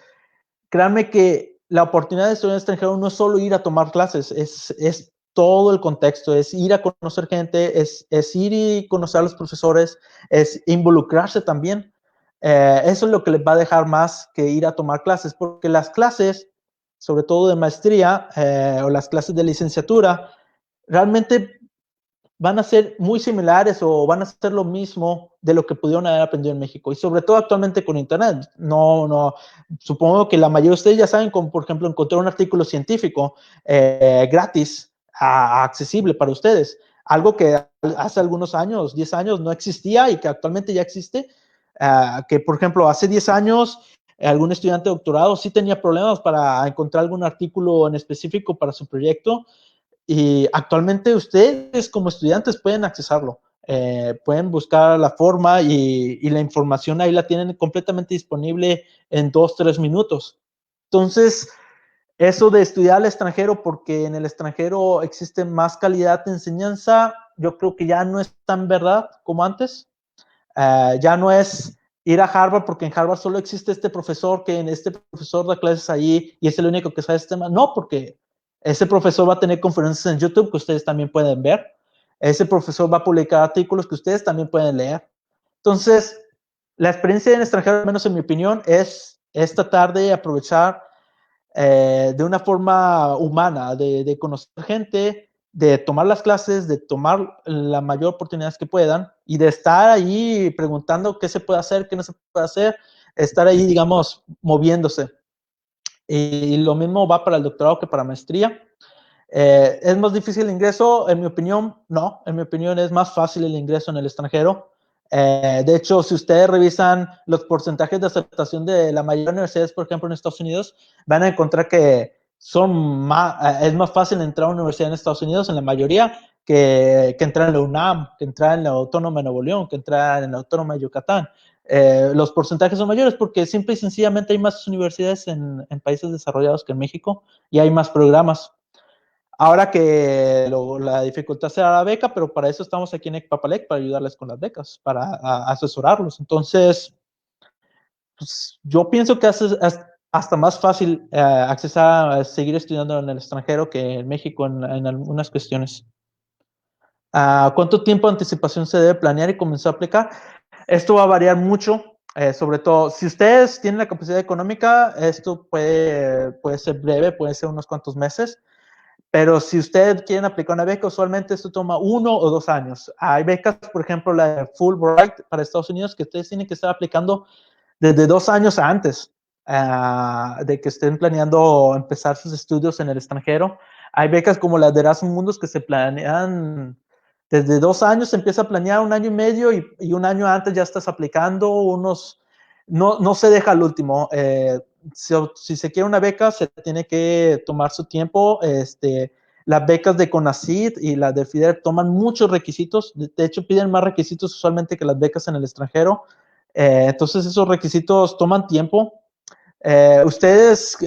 créanme que la oportunidad de estudiar en el extranjero no es solo ir a tomar clases, es todo el contexto, es ir a conocer gente, es ir y conocer a los profesores, es involucrarse también. Eso es lo que les va a dejar más que ir a tomar clases, porque las clases, sobre todo de maestría o las clases de licenciatura, realmente van a ser muy similares o van a ser lo mismo de lo que pudieron haber aprendido en México y sobre todo actualmente con internet. Supongo que la mayoría de ustedes ya saben como por ejemplo encontrar un artículo científico gratis, accesible para ustedes, algo que hace algunos años, 10 años no existía y que actualmente ya existe, que por ejemplo hace 10 años algún estudiante de doctorado sí tenía problemas para encontrar algún artículo en específico para su proyecto. Y actualmente ustedes como estudiantes pueden accesarlo, pueden buscar la forma y la información ahí la tienen completamente disponible en 2-3 minutos. Entonces, eso de estudiar al extranjero porque en el extranjero existe más calidad de enseñanza, yo creo que ya no es tan verdad como antes. Ya no es ir a Harvard porque en Harvard solo existe este profesor que en este profesor da clases ahí y es el único que sabe este tema. No, porque ese profesor va a tener conferencias en YouTube que ustedes también pueden ver. Ese profesor va a publicar artículos que ustedes también pueden leer. Entonces, la experiencia en extranjero, al menos en mi opinión, es tratar de aprovechar de una forma humana, de conocer gente, de tomar las clases, de tomar la mayor oportunidades que puedan y de estar ahí preguntando qué se puede hacer, qué no se puede hacer, estar ahí, digamos, moviéndose. Y lo mismo va para el doctorado que para maestría. ¿Es más difícil el ingreso? En mi opinión, no. En mi opinión es más fácil el ingreso en el extranjero. De hecho, si ustedes revisan los porcentajes de aceptación de la mayoría de universidades, por ejemplo, en Estados Unidos, van a encontrar que es más fácil entrar a una universidad en Estados Unidos, en la mayoría, que entrar en la UNAM, que entrar en la Autónoma de Nuevo León, que entrar en la Autónoma de Yucatán. Los porcentajes son mayores porque simple y sencillamente hay más universidades en países desarrollados que en México y hay más programas. Ahora que la dificultad será la beca, pero para eso estamos aquí en Ecpapalec, para ayudarles con las becas, para asesorarlos. Entonces, pues, yo pienso que es hasta más fácil accesar a seguir estudiando en el extranjero que en México en algunas cuestiones. ¿Cuánto tiempo de anticipación se debe planear y comenzar a aplicar? Esto va a variar mucho, sobre todo si ustedes tienen la capacidad económica, esto puede ser breve, puede ser unos cuantos meses. Pero si ustedes quieren aplicar una beca, usualmente esto toma 1 o 2 años. Hay becas, por ejemplo, la de Fulbright para Estados Unidos, que ustedes tienen que estar aplicando desde 2 años antes de que estén planeando empezar sus estudios en el extranjero. Hay becas como la de Erasmus Mundus que se planean desde 2 años, se empieza a planear 1 año y medio y 1 año antes ya estás aplicando no se deja al último. Si se quiere una beca, se tiene que tomar su tiempo. Las becas de CONACYT y las de FIDER toman muchos requisitos. De hecho, piden más requisitos usualmente que las becas en el extranjero. Entonces, esos requisitos toman tiempo. Ustedes,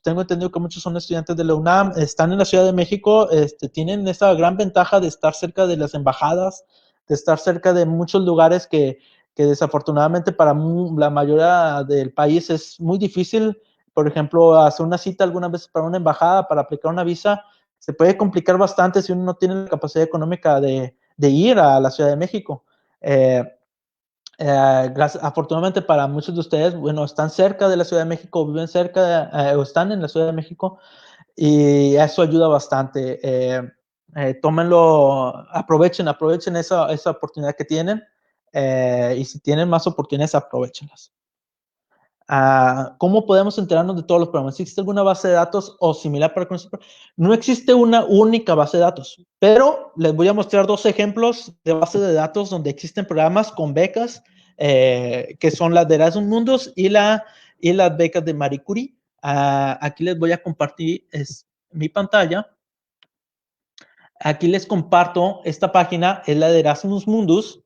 tengo entendido que muchos son estudiantes de la UNAM, están en la Ciudad de México, tienen esa gran ventaja de estar cerca de las embajadas, de estar cerca de muchos lugares que desafortunadamente para la mayoría del país es muy difícil. Por ejemplo, hacer una cita algunas veces para una embajada, para aplicar una visa, se puede complicar bastante si uno no tiene la capacidad económica de ir a la Ciudad de México. Afortunadamente para muchos de ustedes, bueno, están cerca de la Ciudad de México, viven cerca o están en la Ciudad de México y eso ayuda bastante. Tómenlo, aprovechen esa oportunidad que tienen y si tienen más oportunidades, aprovechenlas. ¿Cómo podemos enterarnos de todos los programas? ¿Existe alguna base de datos o similar para conocer? No existe una única base de datos, pero les voy a mostrar 2 ejemplos de base de datos donde existen programas con becas, que son las de Erasmus Mundus y las becas de Marie Curie. Aquí les voy a compartir mi pantalla. Aquí les comparto esta página, es la de Erasmus Mundus,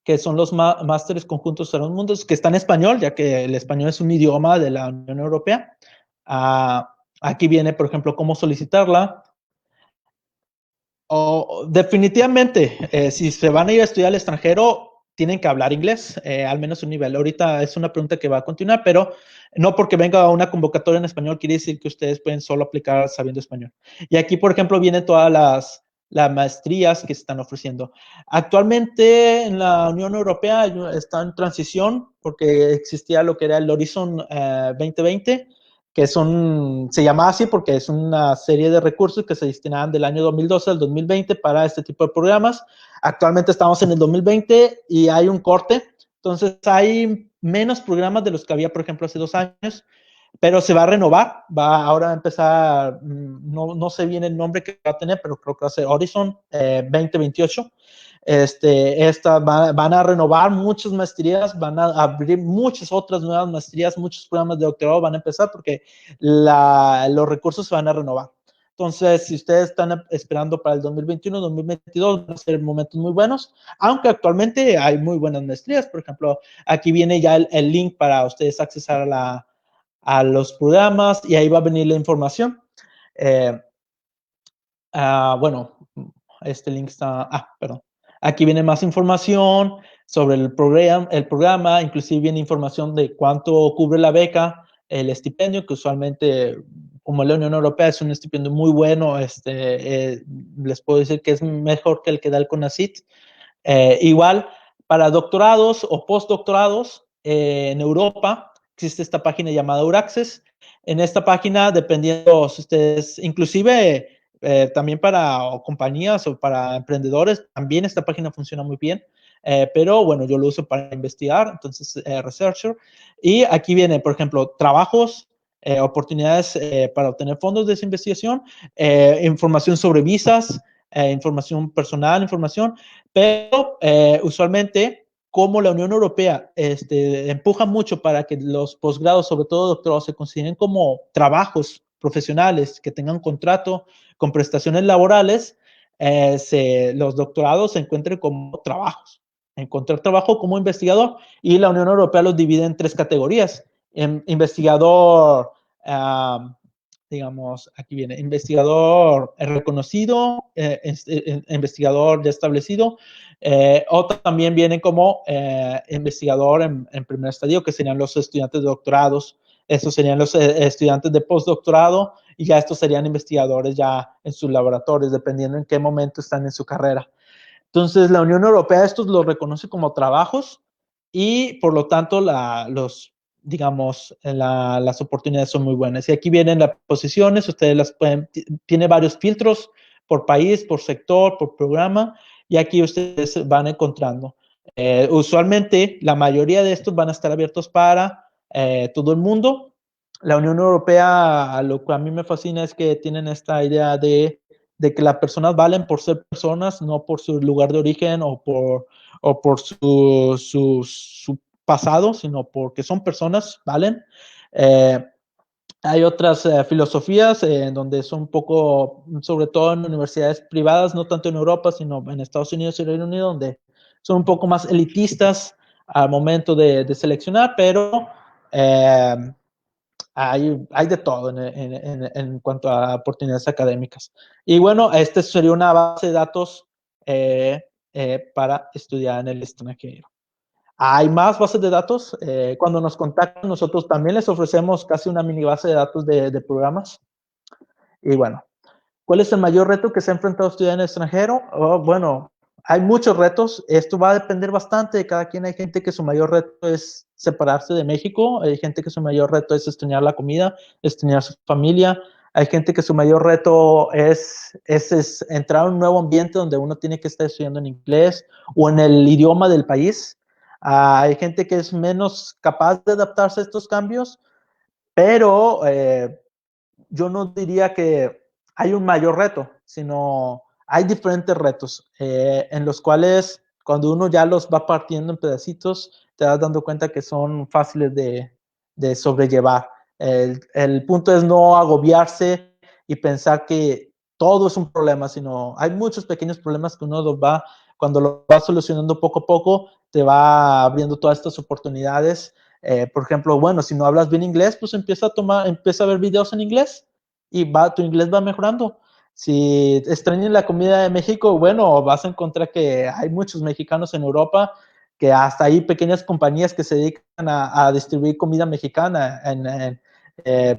que son los másteres conjuntos Erasmus Mundus, que está en español, ya que el español es un idioma de la Unión Europea. Aquí viene, por ejemplo, cómo solicitarla. Definitivamente, si se van a ir a estudiar al extranjero, tienen que hablar inglés, al menos un nivel. Ahorita es una pregunta que va a continuar, pero no porque venga una convocatoria en español quiere decir que ustedes pueden solo aplicar sabiendo español. Y aquí, por ejemplo, vienen todas las maestrías que se están ofreciendo. Actualmente en la Unión Europea está en transición porque existía lo que era el Horizon 2020, que se llama así porque es una serie de recursos que se destinaban del año 2012 al 2020 para este tipo de programas. Actualmente estamos en el 2020 y hay un corte, entonces hay menos programas de los que había, por ejemplo, hace 2 años, pero se va a renovar, ahora a empezar, no sé bien el nombre que va a tener, pero creo que va a ser Horizon 2028. Van a renovar muchas maestrías, van a abrir muchas otras nuevas maestrías, muchos programas de doctorado van a empezar porque los recursos se van a renovar. Entonces, si ustedes están esperando para el 2021, 2022, van a ser momentos muy buenos, aunque actualmente hay muy buenas maestrías. Por ejemplo, aquí viene ya el link para ustedes accesar a los programas y ahí va a venir la información. Bueno, este link está, perdón. Aquí viene más información sobre el programa, inclusive viene información de cuánto cubre la beca, el estipendio, que usualmente, como la Unión Europea, es un estipendio muy bueno, les puedo decir que es mejor que el que da el CONACYT. Igual, para doctorados o postdoctorados en Europa, existe esta página llamada Euraccess. En esta página, dependiendo si ustedes, inclusive también para compañías o para emprendedores, también esta página funciona muy bien. Pero bueno, yo lo uso para investigar, entonces Researcher. Y aquí viene, por ejemplo, trabajos, oportunidades para obtener fondos de esa investigación, información sobre visas, información personal, información, pero usualmente como la Unión Europea empuja mucho para que los posgrados, sobre todo doctorados, se consideren como trabajos profesionales que tengan contrato con prestaciones laborales, los doctorados se encuentren como trabajos. Encontrar trabajo como investigador, y la Unión Europea los divide en 3 categorías. Investigador, digamos, aquí viene, investigador reconocido, investigador ya establecido, o también vienen como investigador en primer estadio, que serían los estudiantes de doctorados. Estos serían los estudiantes de postdoctorado, y ya estos serían investigadores ya en sus laboratorios, dependiendo en qué momento están en su carrera. Entonces, la Unión Europea estos los reconoce como trabajos, y por lo tanto las oportunidades son muy buenas. Y aquí vienen las posiciones, ustedes las pueden, tiene varios filtros por país, por sector, por programa, y aquí ustedes van encontrando. Usualmente, la mayoría de estos van a estar abiertos para todo el mundo. La Unión Europea, lo que a mí me fascina es que tienen esta idea de que las personas valen por ser personas, no por su lugar de origen o por su pasado, sino porque son personas, ¿valen? Hay otras filosofías en donde son un poco, sobre todo en universidades privadas, no tanto en Europa, sino en Estados Unidos y Reino Unido, donde son un poco más elitistas al momento de seleccionar, pero hay de todo en cuanto a oportunidades académicas. Y bueno, este sería una base de datos para estudiar en el extranjero. Hay más bases de datos. Cuando nos contactan, nosotros también les ofrecemos casi una mini base de datos de programas. Y bueno, ¿cuál es el mayor reto que se ha enfrentado a estudiar en el extranjero? Bueno, hay muchos retos. Esto va a depender bastante de cada quien. Hay gente que su mayor reto es separarse de México. Hay gente que su mayor reto es extrañar la comida, extrañar su familia. Hay gente que su mayor reto es entrar a un nuevo ambiente donde uno tiene que estar estudiando en inglés o en el idioma del país. Hay gente que es menos capaz de adaptarse a estos cambios, pero yo no diría que hay un mayor reto, sino hay diferentes retos en los cuales cuando uno ya los va partiendo en pedacitos, te das dando cuenta que son fáciles de sobrellevar. El punto es no agobiarse y pensar que todo es un problema, sino hay muchos pequeños problemas que uno los va, cuando lo va solucionando poco a poco, te va abriendo todas estas oportunidades. Por ejemplo, bueno, si no hablas bien inglés, pues empieza a ver videos en inglés y tu inglés va mejorando. Si extrañas la comida de México, bueno, vas a encontrar que hay muchos mexicanos en Europa, que hasta hay pequeñas compañías que se dedican a distribuir comida mexicana en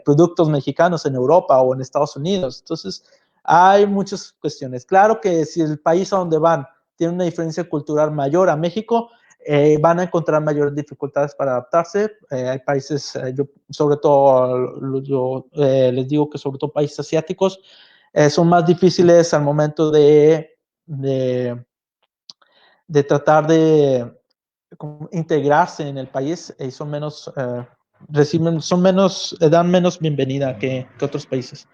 productos mexicanos en Europa o en Estados Unidos. Entonces, hay muchas cuestiones. Claro que si el país a donde van tiene una diferencia cultural mayor a México, van a encontrar mayores dificultades para adaptarse. Hay países, sobre todo, yo les digo que sobre todo países asiáticos, son más difíciles al momento de tratar de integrarse en el país, y son menos, dan menos bienvenida que otros países.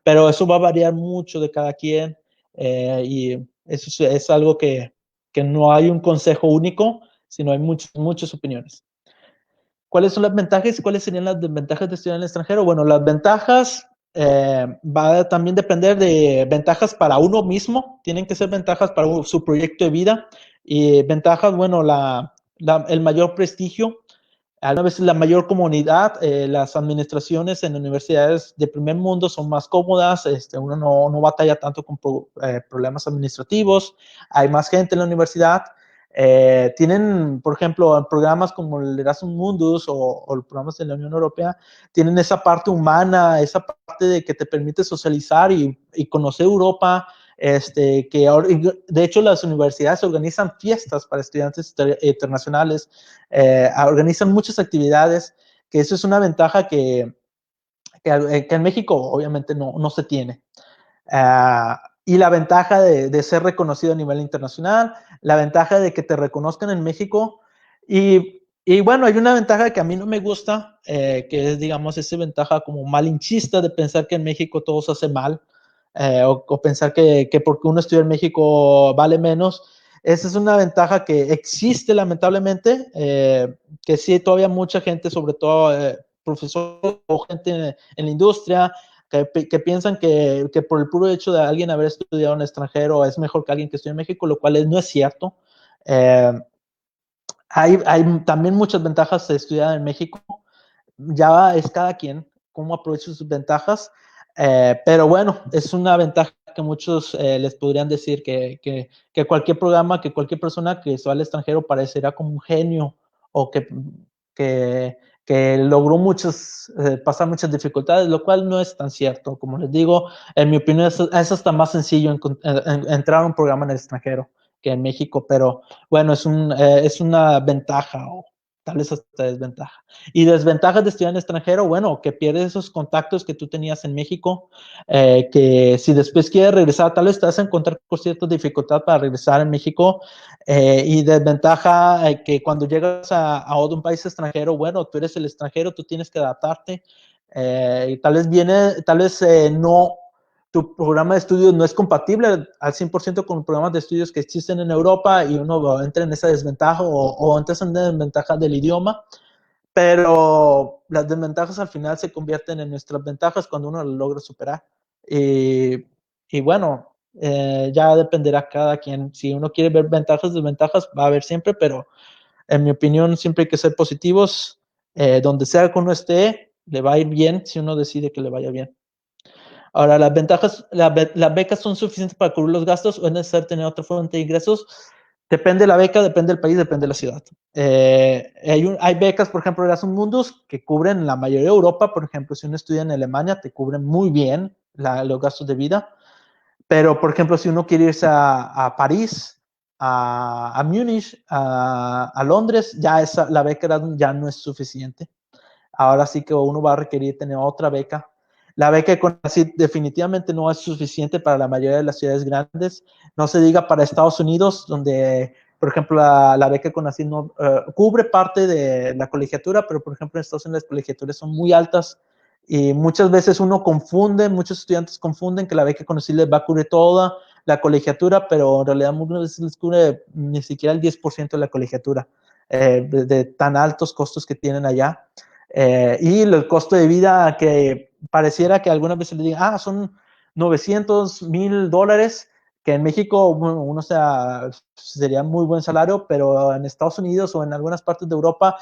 Pero eso va a variar mucho de cada quien, y eso es algo que no hay un consejo único, sino hay muchas opiniones. ¿Cuáles son las ventajas y cuáles serían las desventajas de estudiar en el extranjero? Bueno, las ventajas va a también depender de ventajas para uno mismo, tienen que ser ventajas para su proyecto de vida, y ventajas, bueno, el mayor prestigio, a veces la mayor comunidad, las administraciones en universidades de primer mundo son más cómodas, uno no batalla tanto con problemas administrativos, hay más gente en la universidad, tienen, por ejemplo, programas como el Erasmus Mundus o los programas de la Unión Europea, tienen esa parte humana, esa parte de que te permite socializar y conocer Europa. De hecho, las universidades organizan fiestas para estudiantes internacionales, organizan muchas actividades que eso es una ventaja que en México obviamente no se tiene. Y la ventaja de ser reconocido a nivel internacional, la ventaja de que te reconozcan en México y bueno, hay una ventaja que a mí no me gusta, que es, digamos, esa ventaja como malinchista de pensar que en México todo se hace mal, o pensar que porque uno estudia en México vale menos. Esa es una ventaja que existe lamentablemente, que sí, todavía mucha gente, sobre todo profesores o gente en la industria, que piensan que por el puro hecho de alguien haber estudiado en el extranjero es mejor que alguien que estudia en México, lo cual no es cierto. Eh, hay también muchas ventajas de estudiar en México. Ya es cada quien cómo aprovecha sus ventajas, pero bueno, es una ventaja que muchos les podrían decir que cualquier programa, que cualquier persona que se va al extranjero parecerá como un genio o que, que logró pasar muchas dificultades, lo cual no es tan cierto. Como les digo, en mi opinión es hasta más sencillo entrar a un programa en el extranjero que en México, pero bueno, es una ventaja o tal vez hasta desventaja. Y desventajas de estudiar en extranjero, bueno, que pierdes esos contactos que tú tenías en México, que si después quieres regresar, tal vez te vas a encontrar con cierta dificultad para regresar en México, y desventaja que cuando llegas a un país extranjero, bueno, tú eres el extranjero, tú tienes que adaptarte, y tal vez no, tu programa de estudios no es compatible al 100% con los programas de estudios que existen en Europa y uno entra en esa desventaja o entras en desventaja del idioma, pero las desventajas al final se convierten en nuestras ventajas cuando uno las logra superar. Y bueno, ya dependerá cada quien. Si uno quiere ver ventajas, desventajas, va a haber siempre, pero en mi opinión siempre hay que ser positivos. Donde sea que uno esté, le va a ir bien si uno decide que le vaya bien. Ahora, las ventajas, las becas son suficientes para cubrir los gastos o es necesario tener otra fuente de ingresos. Depende de la beca, depende del país, depende de la ciudad. Hay becas, por ejemplo, Erasmus Mundus, que cubren la mayoría de Europa. Por ejemplo, si uno estudia en Alemania, te cubren muy bien los gastos de vida. Pero, por ejemplo, si uno quiere irse a París, a Múnich, a Londres, la beca ya no es suficiente. Ahora sí que uno va a requerir tener otra beca. La beca de CONACYT definitivamente no es suficiente para la mayoría de las ciudades grandes. No se diga para Estados Unidos, donde, por ejemplo, la beca de CONACYT no, cubre parte de la colegiatura, pero, por ejemplo, en Estados Unidos las colegiaturas son muy altas y muchas veces muchos estudiantes confunden que la beca de CONACYT les va a cubrir toda la colegiatura, pero en realidad muchas veces les cubre ni siquiera el 10% de la colegiatura, de tan altos costos que tienen allá. Y el costo de vida que pareciera que algunas veces le digan, son $900,000, que en México, bueno, sería muy buen salario, pero en Estados Unidos o en algunas partes de Europa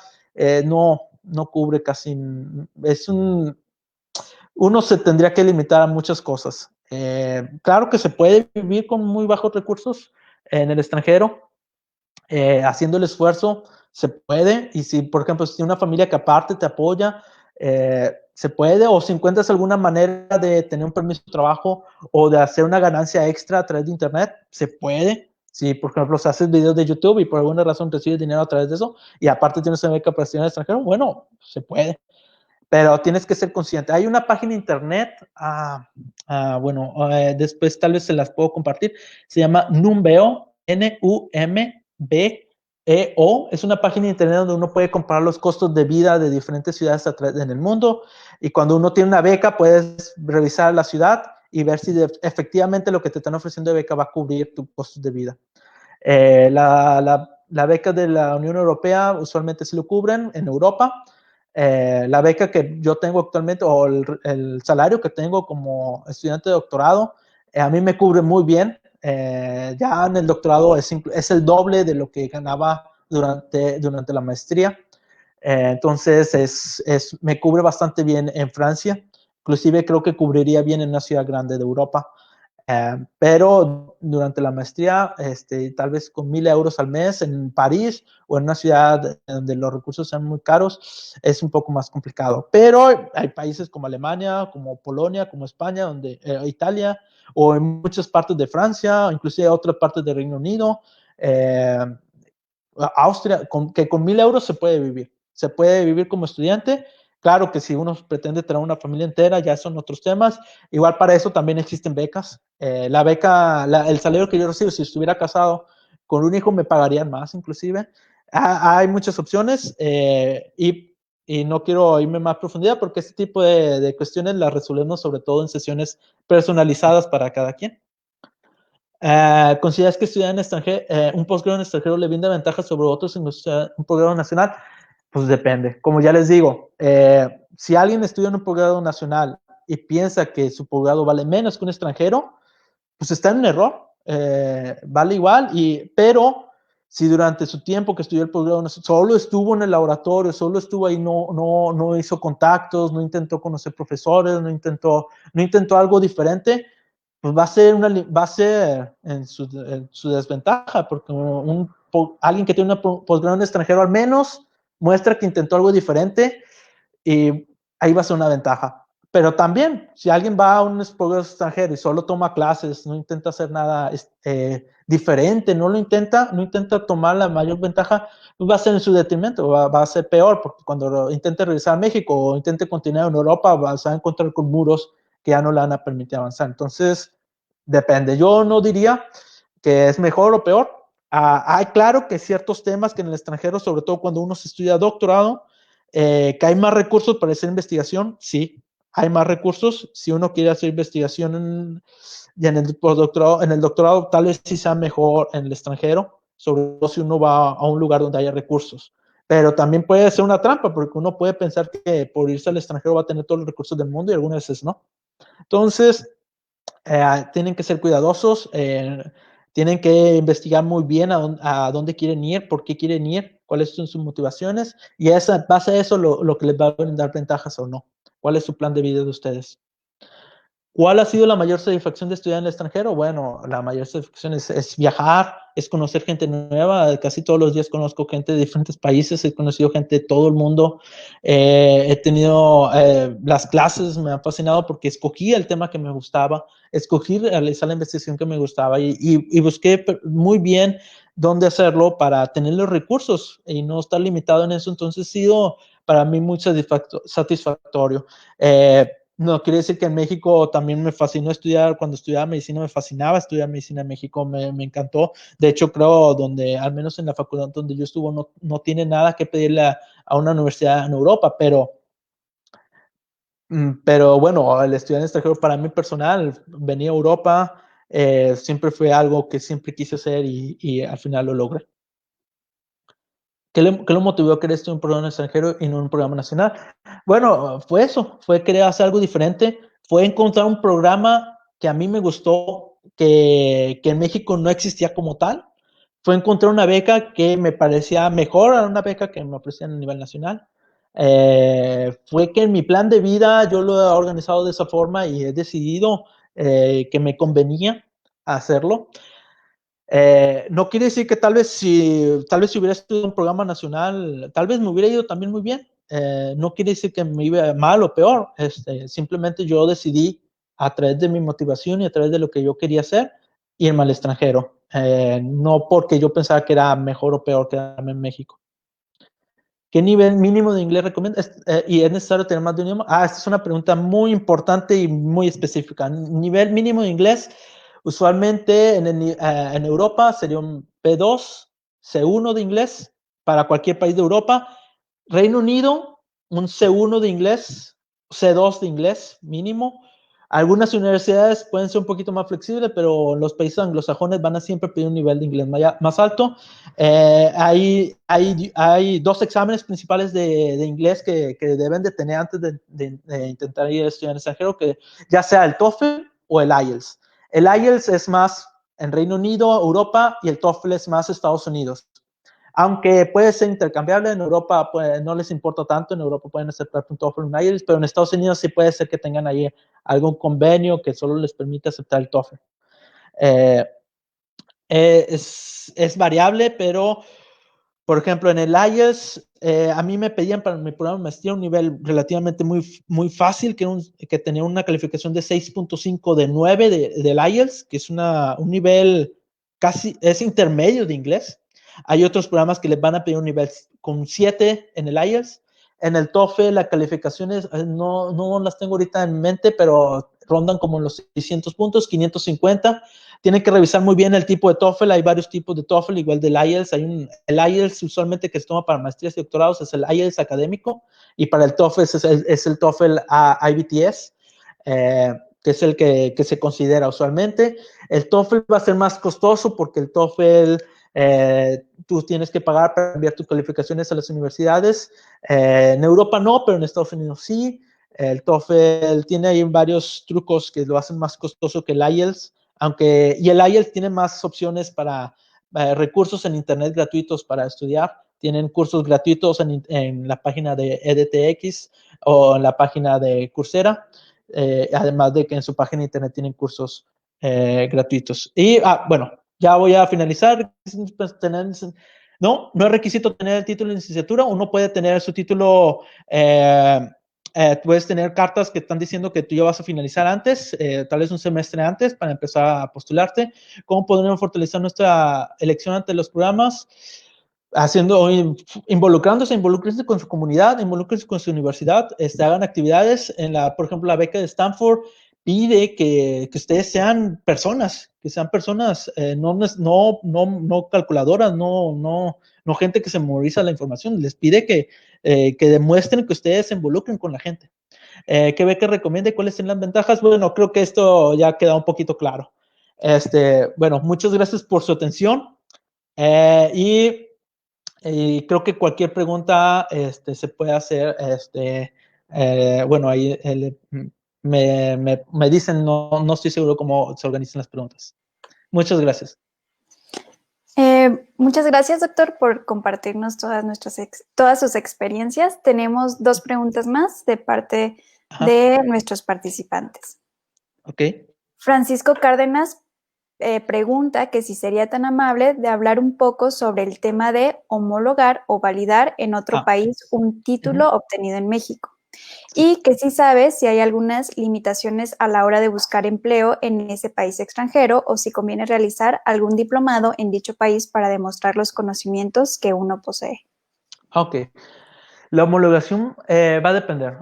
no cubre casi. Uno se tendría que limitar a muchas cosas. Claro que se puede vivir con muy bajos recursos en el extranjero, haciendo el esfuerzo se puede, y si por ejemplo si una familia que aparte te apoya, se puede, o si encuentras alguna manera de tener un permiso de trabajo o de hacer una ganancia extra a través de internet, se puede. Si por ejemplo se haces videos de YouTube y por alguna razón recibes dinero a través de eso y aparte tienes una beca para estudiar en el extranjero, bueno, se puede, pero tienes que ser consciente. Hay una página de internet, bueno, después tal vez se las puedo compartir, se llama Numbeo, Numbeo, es una página de internet donde uno puede comparar los costos de vida de diferentes ciudades en el mundo, y cuando uno tiene una beca puedes revisar la ciudad y ver si efectivamente lo que te están ofreciendo de beca va a cubrir tus costos de vida. La beca de la Unión Europea usualmente se lo cubren en Europa. La beca que yo tengo actualmente o el salario que tengo como estudiante de doctorado, a mí me cubre muy bien. Ya en el doctorado es el doble de lo que ganaba durante la maestría. Entonces me cubre bastante bien en Francia. Inclusive creo que cubriría bien en una ciudad grande de Europa. Pero durante la maestría, tal vez con 1,000 € al mes en París o en una ciudad donde los recursos sean muy caros, es un poco más complicado. Pero hay países como Alemania, como Polonia, como España, Italia, o en muchas partes de Francia, inclusive otras partes del Reino Unido, Austria, que con 1,000 € se puede vivir. se puede vivir como estudiante. Claro que si uno pretende tener una familia entera, ya son otros temas. Igual para eso también existen becas. La beca, el salario que yo recibo, si estuviera casado con un hijo, me pagarían más inclusive. Hay muchas opciones y no quiero irme más a profundidad porque este tipo de cuestiones las resolvemos sobre todo en sesiones personalizadas para cada quien. ¿Consideras que estudiar en extranjero, un posgrado en extranjero le brinda ventajas sobre otros en un posgrado nacional? Pues depende. Como ya les digo, si alguien estudia en un posgrado nacional y piensa que su posgrado vale menos que un extranjero, pues está en un error. Vale igual, pero si durante su tiempo que estudió el posgrado solo estuvo en el laboratorio, solo estuvo ahí, no hizo contactos, no intentó conocer profesores, no intentó algo diferente, pues va a ser en su desventaja, porque alguien que tiene un posgrado en extranjero al menos muestra que intentó algo diferente y ahí va a ser una ventaja. Pero también, si alguien va a un posgrado extranjero y solo toma clases, no intenta hacer nada diferente, no intenta tomar la mayor ventaja, pues va a ser en su detrimento, va a ser peor, porque cuando intente regresar a México o intente continuar en Europa, se va a encontrar con muros que ya no le van a permitir avanzar. Entonces, depende. Yo no diría que es mejor o peor. Hay claro que ciertos temas que en el extranjero, sobre todo cuando uno se estudia doctorado, que hay más recursos para hacer investigación, sí, hay más recursos. Si uno quiere hacer investigación y en el doctorado tal vez sí sea mejor en el extranjero, sobre todo si uno va a un lugar donde haya recursos. Pero también puede ser una trampa, porque uno puede pensar que por irse al extranjero va a tener todos los recursos del mundo y algunas veces no. Entonces, tienen que ser cuidadosos, tienen que investigar muy bien a dónde quieren ir, por qué quieren ir, cuáles son sus motivaciones, y base a eso lo que les va a dar ventajas o no. ¿Cuál es su plan de vida de ustedes? ¿Cuál ha sido la mayor satisfacción de estudiar en el extranjero? Bueno, la mayor satisfacción es viajar, es conocer gente nueva. Casi todos los días conozco gente de diferentes países, he conocido gente de todo el mundo. He tenido las clases, me han fascinado porque escogí el tema que me gustaba, escogí realizar la investigación que me gustaba y busqué muy bien dónde hacerlo para tener los recursos y no estar limitado en eso. Entonces ha sido para mí muy satisfactorio. No, quiere decir que en México también me fascinó estudiar, cuando estudiaba medicina me fascinaba estudiar medicina en México, me encantó. De hecho, creo al menos en la facultad donde yo estuve, no tiene nada que pedirle a una universidad en Europa, pero bueno, el estudiar en extranjero para mí personal, venir a Europa, siempre fue algo que siempre quise hacer y al final lo logré. ¿Qué lo motivó a querer estudiar un programa extranjero y no un programa nacional? Bueno, fue eso, fue querer hacer algo diferente, fue encontrar un programa que a mí me gustó, que en México no existía como tal, fue encontrar una beca que me parecía mejor a una beca que me ofrecían a nivel nacional. Fue que en mi plan de vida yo lo he organizado de esa forma y he decidido que me convenía hacerlo. No quiere decir que tal vez si hubiera estudiado un programa nacional, tal vez me hubiera ido también muy bien. No quiere decir que me iba mal o peor. Simplemente yo decidí a través de mi motivación y a través de lo que yo quería hacer, irme al extranjero. No porque yo pensaba que era mejor o peor quedarme en México. ¿Qué nivel mínimo de inglés recomiendas? ¿Y es necesario tener más de un idioma? Esta es una pregunta muy importante y muy específica. Nivel mínimo de inglés, usualmente en Europa sería un B2, C1 de inglés para cualquier país de Europa. Reino Unido, un C1 de inglés, C2 de inglés mínimo. Algunas universidades pueden ser un poquito más flexibles, pero los países anglosajones van a siempre pedir un nivel de inglés más alto. Hay dos exámenes principales de inglés que deben de tener antes de intentar ir a estudiar en extranjero, que ya sea el TOEFL o el IELTS. El IELTS es más en Reino Unido, Europa, y el TOEFL es más Estados Unidos. Aunque puede ser intercambiable, en Europa pues, no les importa tanto, en Europa pueden aceptar un TOEFL o un IELTS, pero en Estados Unidos sí puede ser que tengan ahí algún convenio que solo les permite aceptar el TOEFL. Es variable, pero por ejemplo, en el IELTS, a mí me pedían para mi programa de maestría un nivel relativamente muy fácil, que tenía una calificación de 6.5 de 9 del IELTS, que es un nivel casi, es intermedio de inglés. Hay otros programas que les van a pedir un nivel con 7 en el IELTS. En el TOEFL, las calificaciones no las tengo ahorita en mente, pero rondan como en los 600 puntos, 550. Tienen que revisar muy bien el tipo de TOEFL. Hay varios tipos de TOEFL, igual del IELTS. El IELTS usualmente que se toma para maestrías y doctorados es el IELTS académico, y para el TOEFL es el TOEFL IBTS, que es el que se considera usualmente. El TOEFL va a ser más costoso porque el TOEFL tú tienes que pagar para enviar tus calificaciones a las universidades. En Europa no, pero en Estados Unidos sí. El TOEFL tiene ahí varios trucos que lo hacen más costoso que el IELTS, y el IELTS tiene más opciones para recursos en internet gratuitos para estudiar. Tienen cursos gratuitos en la página de EDTX o en la página de Coursera, además de que en su página de internet tienen cursos gratuitos. Y, bueno, ya voy a finalizar. No es requisito tener el título de licenciatura. Uno puede tener su título, puedes tener cartas que están diciendo que tú ya vas a finalizar antes, tal vez un semestre antes, para empezar a postularte. ¿Cómo podríamos fortalecer nuestra elección ante los programas? Involucrándose con su comunidad, involúcrense con su universidad, hagan actividades. Por ejemplo, la beca de Stanford pide que ustedes sean personas, no calculadoras, no gente que se memoriza la información. Les pide que demuestren que ustedes se involucren con la gente. ¿Qué beca recomiende? ¿Cuáles son las ventajas? Bueno, creo que esto ya queda un poquito claro. Bueno, muchas gracias por su atención. Y creo que cualquier pregunta se puede hacer. Bueno, ahí me dicen, no estoy seguro cómo se organizan las preguntas. Muchas gracias. Muchas gracias, doctor, por compartirnos todas sus experiencias. Tenemos 2 preguntas más de parte de nuestros participantes. Ok. Francisco Cárdenas pregunta que si sería tan amable de hablar un poco sobre el tema de homologar o validar en otro país un título obtenido en México. Y que sí sabe si hay algunas limitaciones a la hora de buscar empleo en ese país extranjero o si conviene realizar algún diplomado en dicho país para demostrar los conocimientos que uno posee. Ok. La homologación va a depender.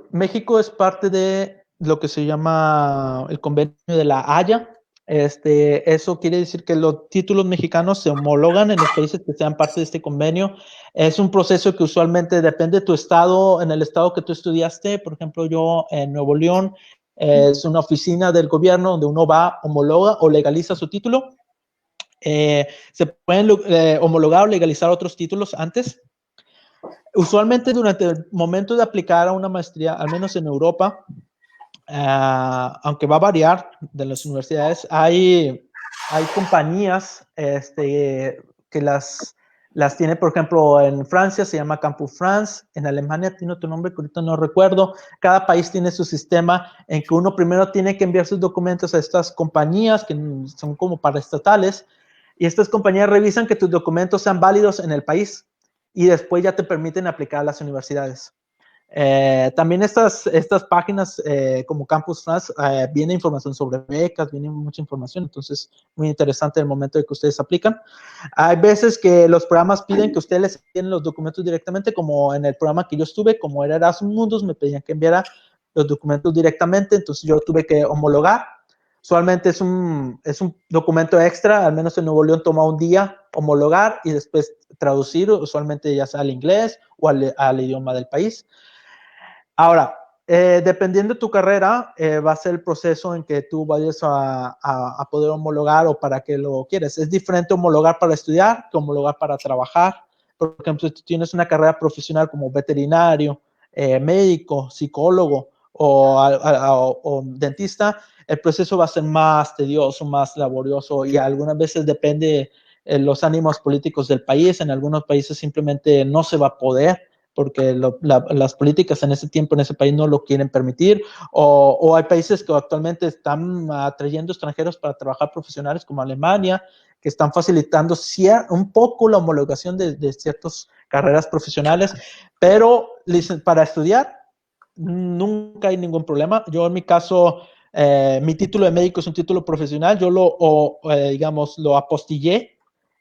México es parte de lo que se llama el convenio de la Haya. Eso quiere decir que los títulos mexicanos se homologan en los países que sean parte de este convenio. Es un proceso que usualmente depende de tu estado, en el estado que tú estudiaste. Por ejemplo, yo en Nuevo León, es una oficina del gobierno donde uno va, homologa o legaliza su título. Se pueden homologar o legalizar otros títulos antes. Usualmente durante el momento de aplicar a una maestría, al menos en Europa, aunque va a variar de las universidades, hay compañías que las tiene. Por ejemplo, en Francia se llama Campus France, en Alemania tiene otro nombre que ahorita no recuerdo. Cada país tiene su sistema en que uno primero tiene que enviar sus documentos a estas compañías que son como paraestatales, y estas compañías revisan que tus documentos sean válidos en el país y después ya te permiten aplicar a las universidades. También estas páginas como Campus France, viene información sobre becas, viene mucha información, entonces muy interesante el momento de que ustedes aplican. Hay veces que los programas piden que ustedes les envíen los documentos directamente, como en el programa que yo estuve, como era Erasmus Mundus, me pedían que enviara los documentos directamente, entonces yo tuve que homologar. Usualmente es un documento extra, al menos en Nuevo León toma un día homologar y después traducir, usualmente ya sea al inglés o al idioma del país. Ahora, dependiendo de tu carrera, va a ser el proceso en que tú vayas a poder homologar o para qué lo quieres. Es diferente homologar para estudiar que homologar para trabajar. Por ejemplo, si tú tienes una carrera profesional como veterinario, médico, psicólogo o dentista, el proceso va a ser más tedioso, más laborioso, y algunas veces depende de los ánimos políticos del país. En algunos países simplemente no se va a poder, porque las políticas en ese tiempo, en ese país, no lo quieren permitir, o hay países que actualmente están atrayendo extranjeros para trabajar profesionales, como Alemania, que están facilitando un poco la homologación de ciertas carreras profesionales, pero para estudiar nunca hay ningún problema. Yo en mi caso, mi título de médico es un título profesional, yo digamos, lo apostillé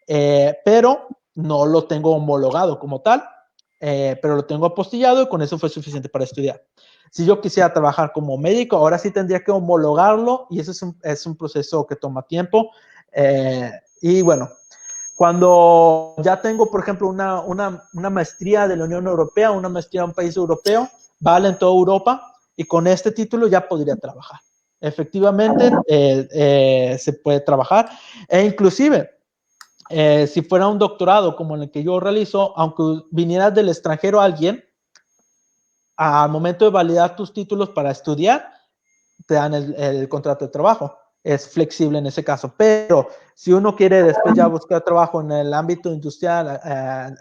pero no lo tengo homologado como tal, pero lo tengo apostillado y con eso fue suficiente para estudiar. Si yo quisiera trabajar como médico, ahora sí tendría que homologarlo y eso es un proceso que toma tiempo. Y bueno, cuando ya tengo, por ejemplo, una maestría de la Unión Europea, una maestría en un país europeo, vale en toda Europa y con este título ya podría trabajar. Efectivamente, se puede trabajar e inclusive si fuera un doctorado como el que yo realizo, aunque viniera del extranjero alguien, al momento de validar tus títulos para estudiar, te dan el contrato de trabajo. Es flexible en ese caso. Pero si uno quiere después ya buscar trabajo en el ámbito industrial,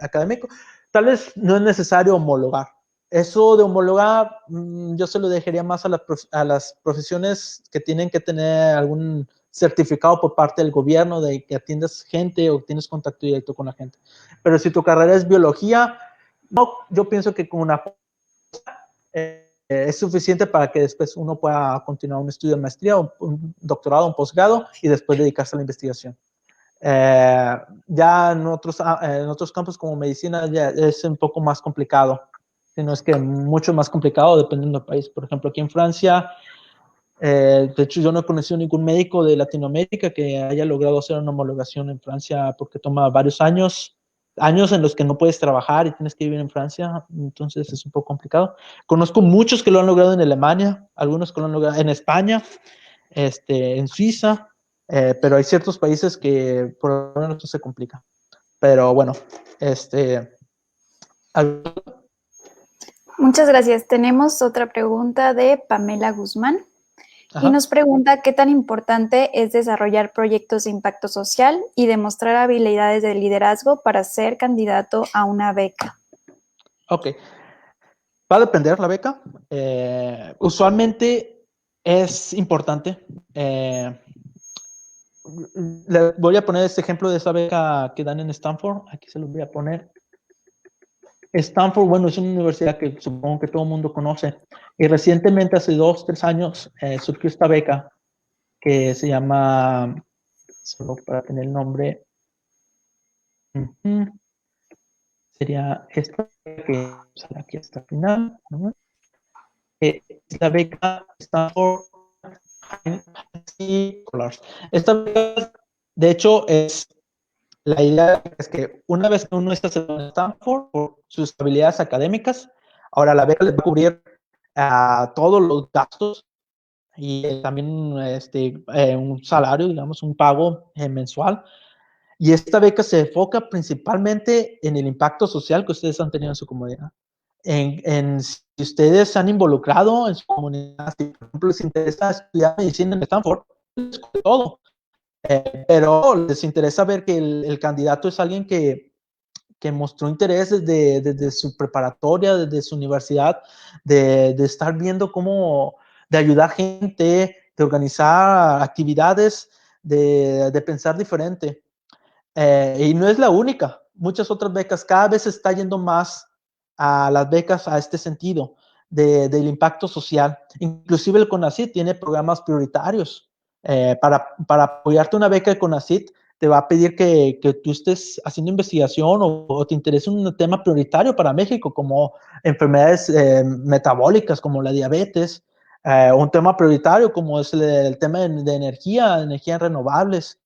académico, tal vez no es necesario homologar. Eso de homologar, yo se lo dejaría más a las profesiones que tienen que tener algún certificado por parte del gobierno de que atiendas gente o tienes contacto directo con la gente. Pero si tu carrera es biología, no, yo pienso que con una es suficiente para que después uno pueda continuar un estudio de maestría, un doctorado, un posgrado y después dedicarse a la investigación. Ya en otros campos como medicina ya es un poco más complicado, sino es que mucho más complicado dependiendo del país. Por ejemplo, aquí en Francia, de hecho yo no he conocido ningún médico de Latinoamérica que haya logrado hacer una homologación en Francia porque toma varios años en los que no puedes trabajar y tienes que vivir en Francia, entonces es un poco complicado. Conozco muchos que lo han logrado en Alemania, algunos que lo han logrado en España, en Suiza, pero hay ciertos países que por lo menos se complica. Pero bueno, Muchas gracias. Tenemos otra pregunta de Pamela Guzmán y ajá. nos pregunta qué tan importante es desarrollar proyectos de impacto social y demostrar habilidades de liderazgo para ser candidato a una beca. Ok. Va a depender la beca. Usualmente es importante. Le voy a poner este ejemplo de esa beca que dan en Stanford. Aquí se lo voy a poner. Stanford, bueno, es una universidad que supongo que todo el mundo conoce. Y recientemente, hace 2, 3 años, surgió esta beca que se llama, solo para tener el nombre, sería esta que sale aquí hasta el final, ¿no? Es la beca Stanford Scholars. Esta beca, de hecho, la idea es que una vez que uno está en Stanford por sus habilidades académicas, ahora la beca le va a cubrir todos los gastos y también un salario, digamos, un pago mensual. Y esta beca se enfoca principalmente en el impacto social que ustedes han tenido en su comunidad. Si ustedes se han involucrado en su comunidad, si por ejemplo les interesa estudiar medicina en Stanford, todo. Pero les interesa ver que el candidato es alguien que mostró interés desde su preparatoria, desde su universidad, de estar viendo cómo, de ayudar gente, de organizar actividades, de pensar diferente. Y no es la única. Muchas otras becas, cada vez se está yendo más a las becas a este sentido del impacto social. Inclusive el CONACYT tiene programas prioritarios. Para apoyarte una beca de CONACYT, te va a pedir que tú estés haciendo investigación o te interese un tema prioritario para México, como enfermedades metabólicas, como la diabetes, un tema prioritario como es el tema de energías renovables.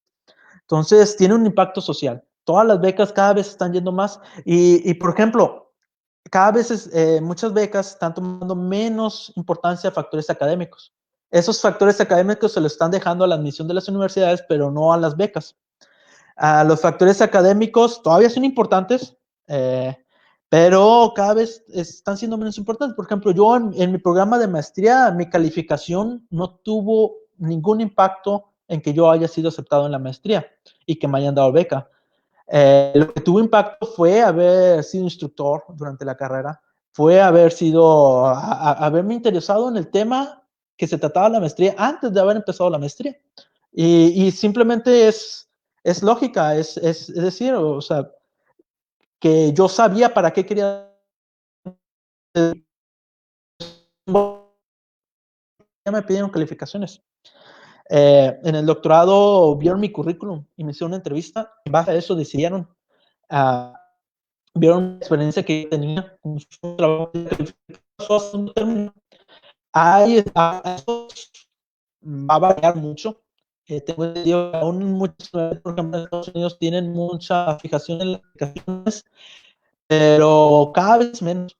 Entonces, tiene un impacto social. Todas las becas cada vez están yendo más y por ejemplo, cada vez muchas becas están tomando menos importancia a factores académicos. Esos factores académicos se los están dejando a la admisión de las universidades, pero no a las becas. Los factores académicos todavía son importantes, pero cada vez están siendo menos importantes. Por ejemplo, yo en mi programa de maestría, mi calificación no tuvo ningún impacto en que yo haya sido aceptado en la maestría y que me hayan dado beca. Lo que tuvo impacto fue haber sido instructor durante la carrera, fue haberme interesado en el tema que se trataba la maestría antes de haber empezado la maestría. Y simplemente es lógica, es decir, o sea, que yo sabía para qué quería. Ya me pidieron calificaciones. En el doctorado vieron mi currículum y me hicieron una entrevista. En base a eso decidieron, vieron la experiencia que yo tenía con un trabajo de calificación. Va a variar mucho. Tengo entendido que aún muchos, por ejemplo, en Estados Unidos tienen mucha fijación en las aplicaciones, pero cada vez menos.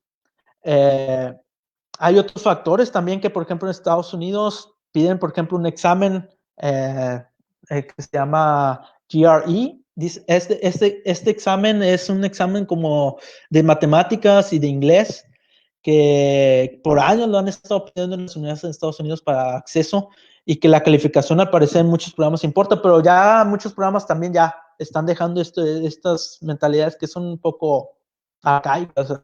Hay otros factores también que, por ejemplo, en Estados Unidos piden, por ejemplo, un examen que se llama GRE. Este examen es un examen como de matemáticas y de inglés que por años lo han estado pidiendo en las universidades de Estados Unidos para acceso y que la calificación al parecer en muchos programas importa, pero ya muchos programas también ya están dejando estas mentalidades que son un poco arcaicas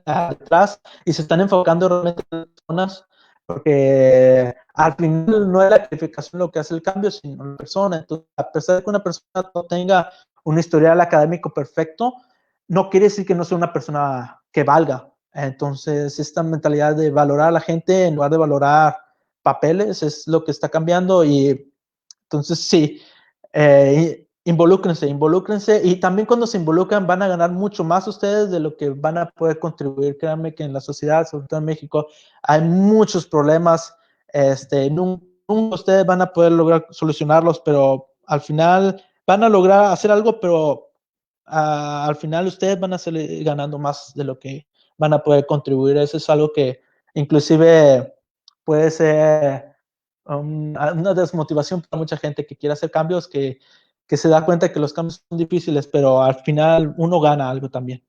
atrás y se están enfocando realmente en las personas porque al final no es la calificación lo que hace el cambio, sino la persona. Entonces, a pesar de que una persona no tenga un historial académico perfecto, no quiere decir que no sea una persona que valga. Entonces, esta mentalidad de valorar a la gente en lugar de valorar papeles es lo que está cambiando y entonces sí, involúcrense y también cuando se involucran van a ganar mucho más ustedes de lo que van a poder contribuir. Créanme que en la sociedad, sobre todo en México, hay muchos problemas, nunca ustedes van a poder lograr solucionarlos, pero al final van a lograr hacer algo, pero al final ustedes van a salir ganando más de lo que van a poder contribuir. Eso es algo que inclusive puede ser una desmotivación para mucha gente que quiere hacer cambios, que se da cuenta que los cambios son difíciles, pero al final uno gana algo también.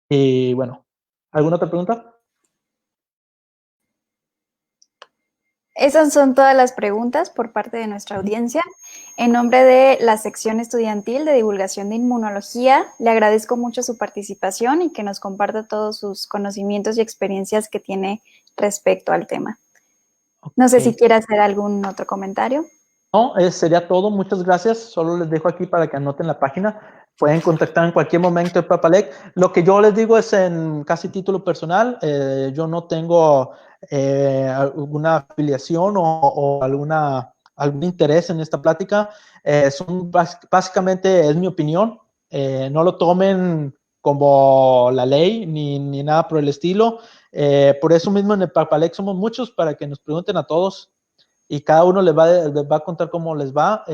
Y bueno, ¿alguna otra pregunta? Esas son todas las preguntas por parte de nuestra audiencia. En nombre de la sección estudiantil de divulgación de inmunología, le agradezco mucho su participación y que nos comparta todos sus conocimientos y experiencias que tiene respecto al tema. No sé si quiere hacer algún otro comentario. No, sería todo. Muchas gracias. Solo les dejo aquí para que anoten la página. Pueden contactar en cualquier momento el Papalec. Lo que yo les digo es en casi título personal. Yo no tengo alguna afiliación o algún interés en esta plática. Básicamente es mi opinión. No lo tomen como la ley ni nada por el estilo. Por eso mismo en el Papalec somos muchos para que nos pregunten a todos y cada uno les va a contar cómo les va.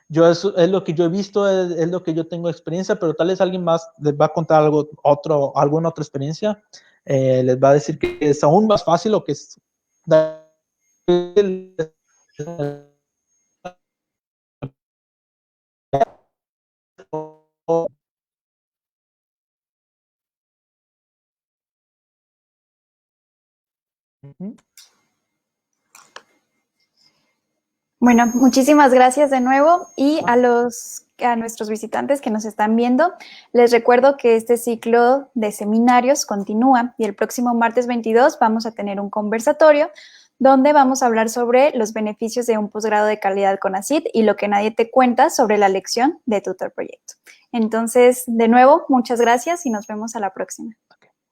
Yo es lo que yo he visto, es lo que yo tengo experiencia, pero tal vez alguien más les va a contar alguna otra experiencia. Les va a decir que es aún más fácil o que es Bueno, muchísimas gracias de nuevo y a nuestros visitantes que nos están viendo, les recuerdo que este ciclo de seminarios continúa y el próximo martes 22 vamos a tener un conversatorio donde vamos a hablar sobre los beneficios de un posgrado de calidad con CONACYT y lo que nadie te cuenta sobre la lección de Tutor Proyecto. Entonces, de nuevo, muchas gracias y nos vemos a la próxima.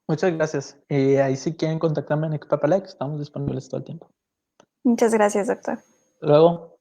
Muchas gracias. Y ahí si quieren contactarme en Papalec, estamos disponibles todo el tiempo. Muchas gracias, doctor. Luego.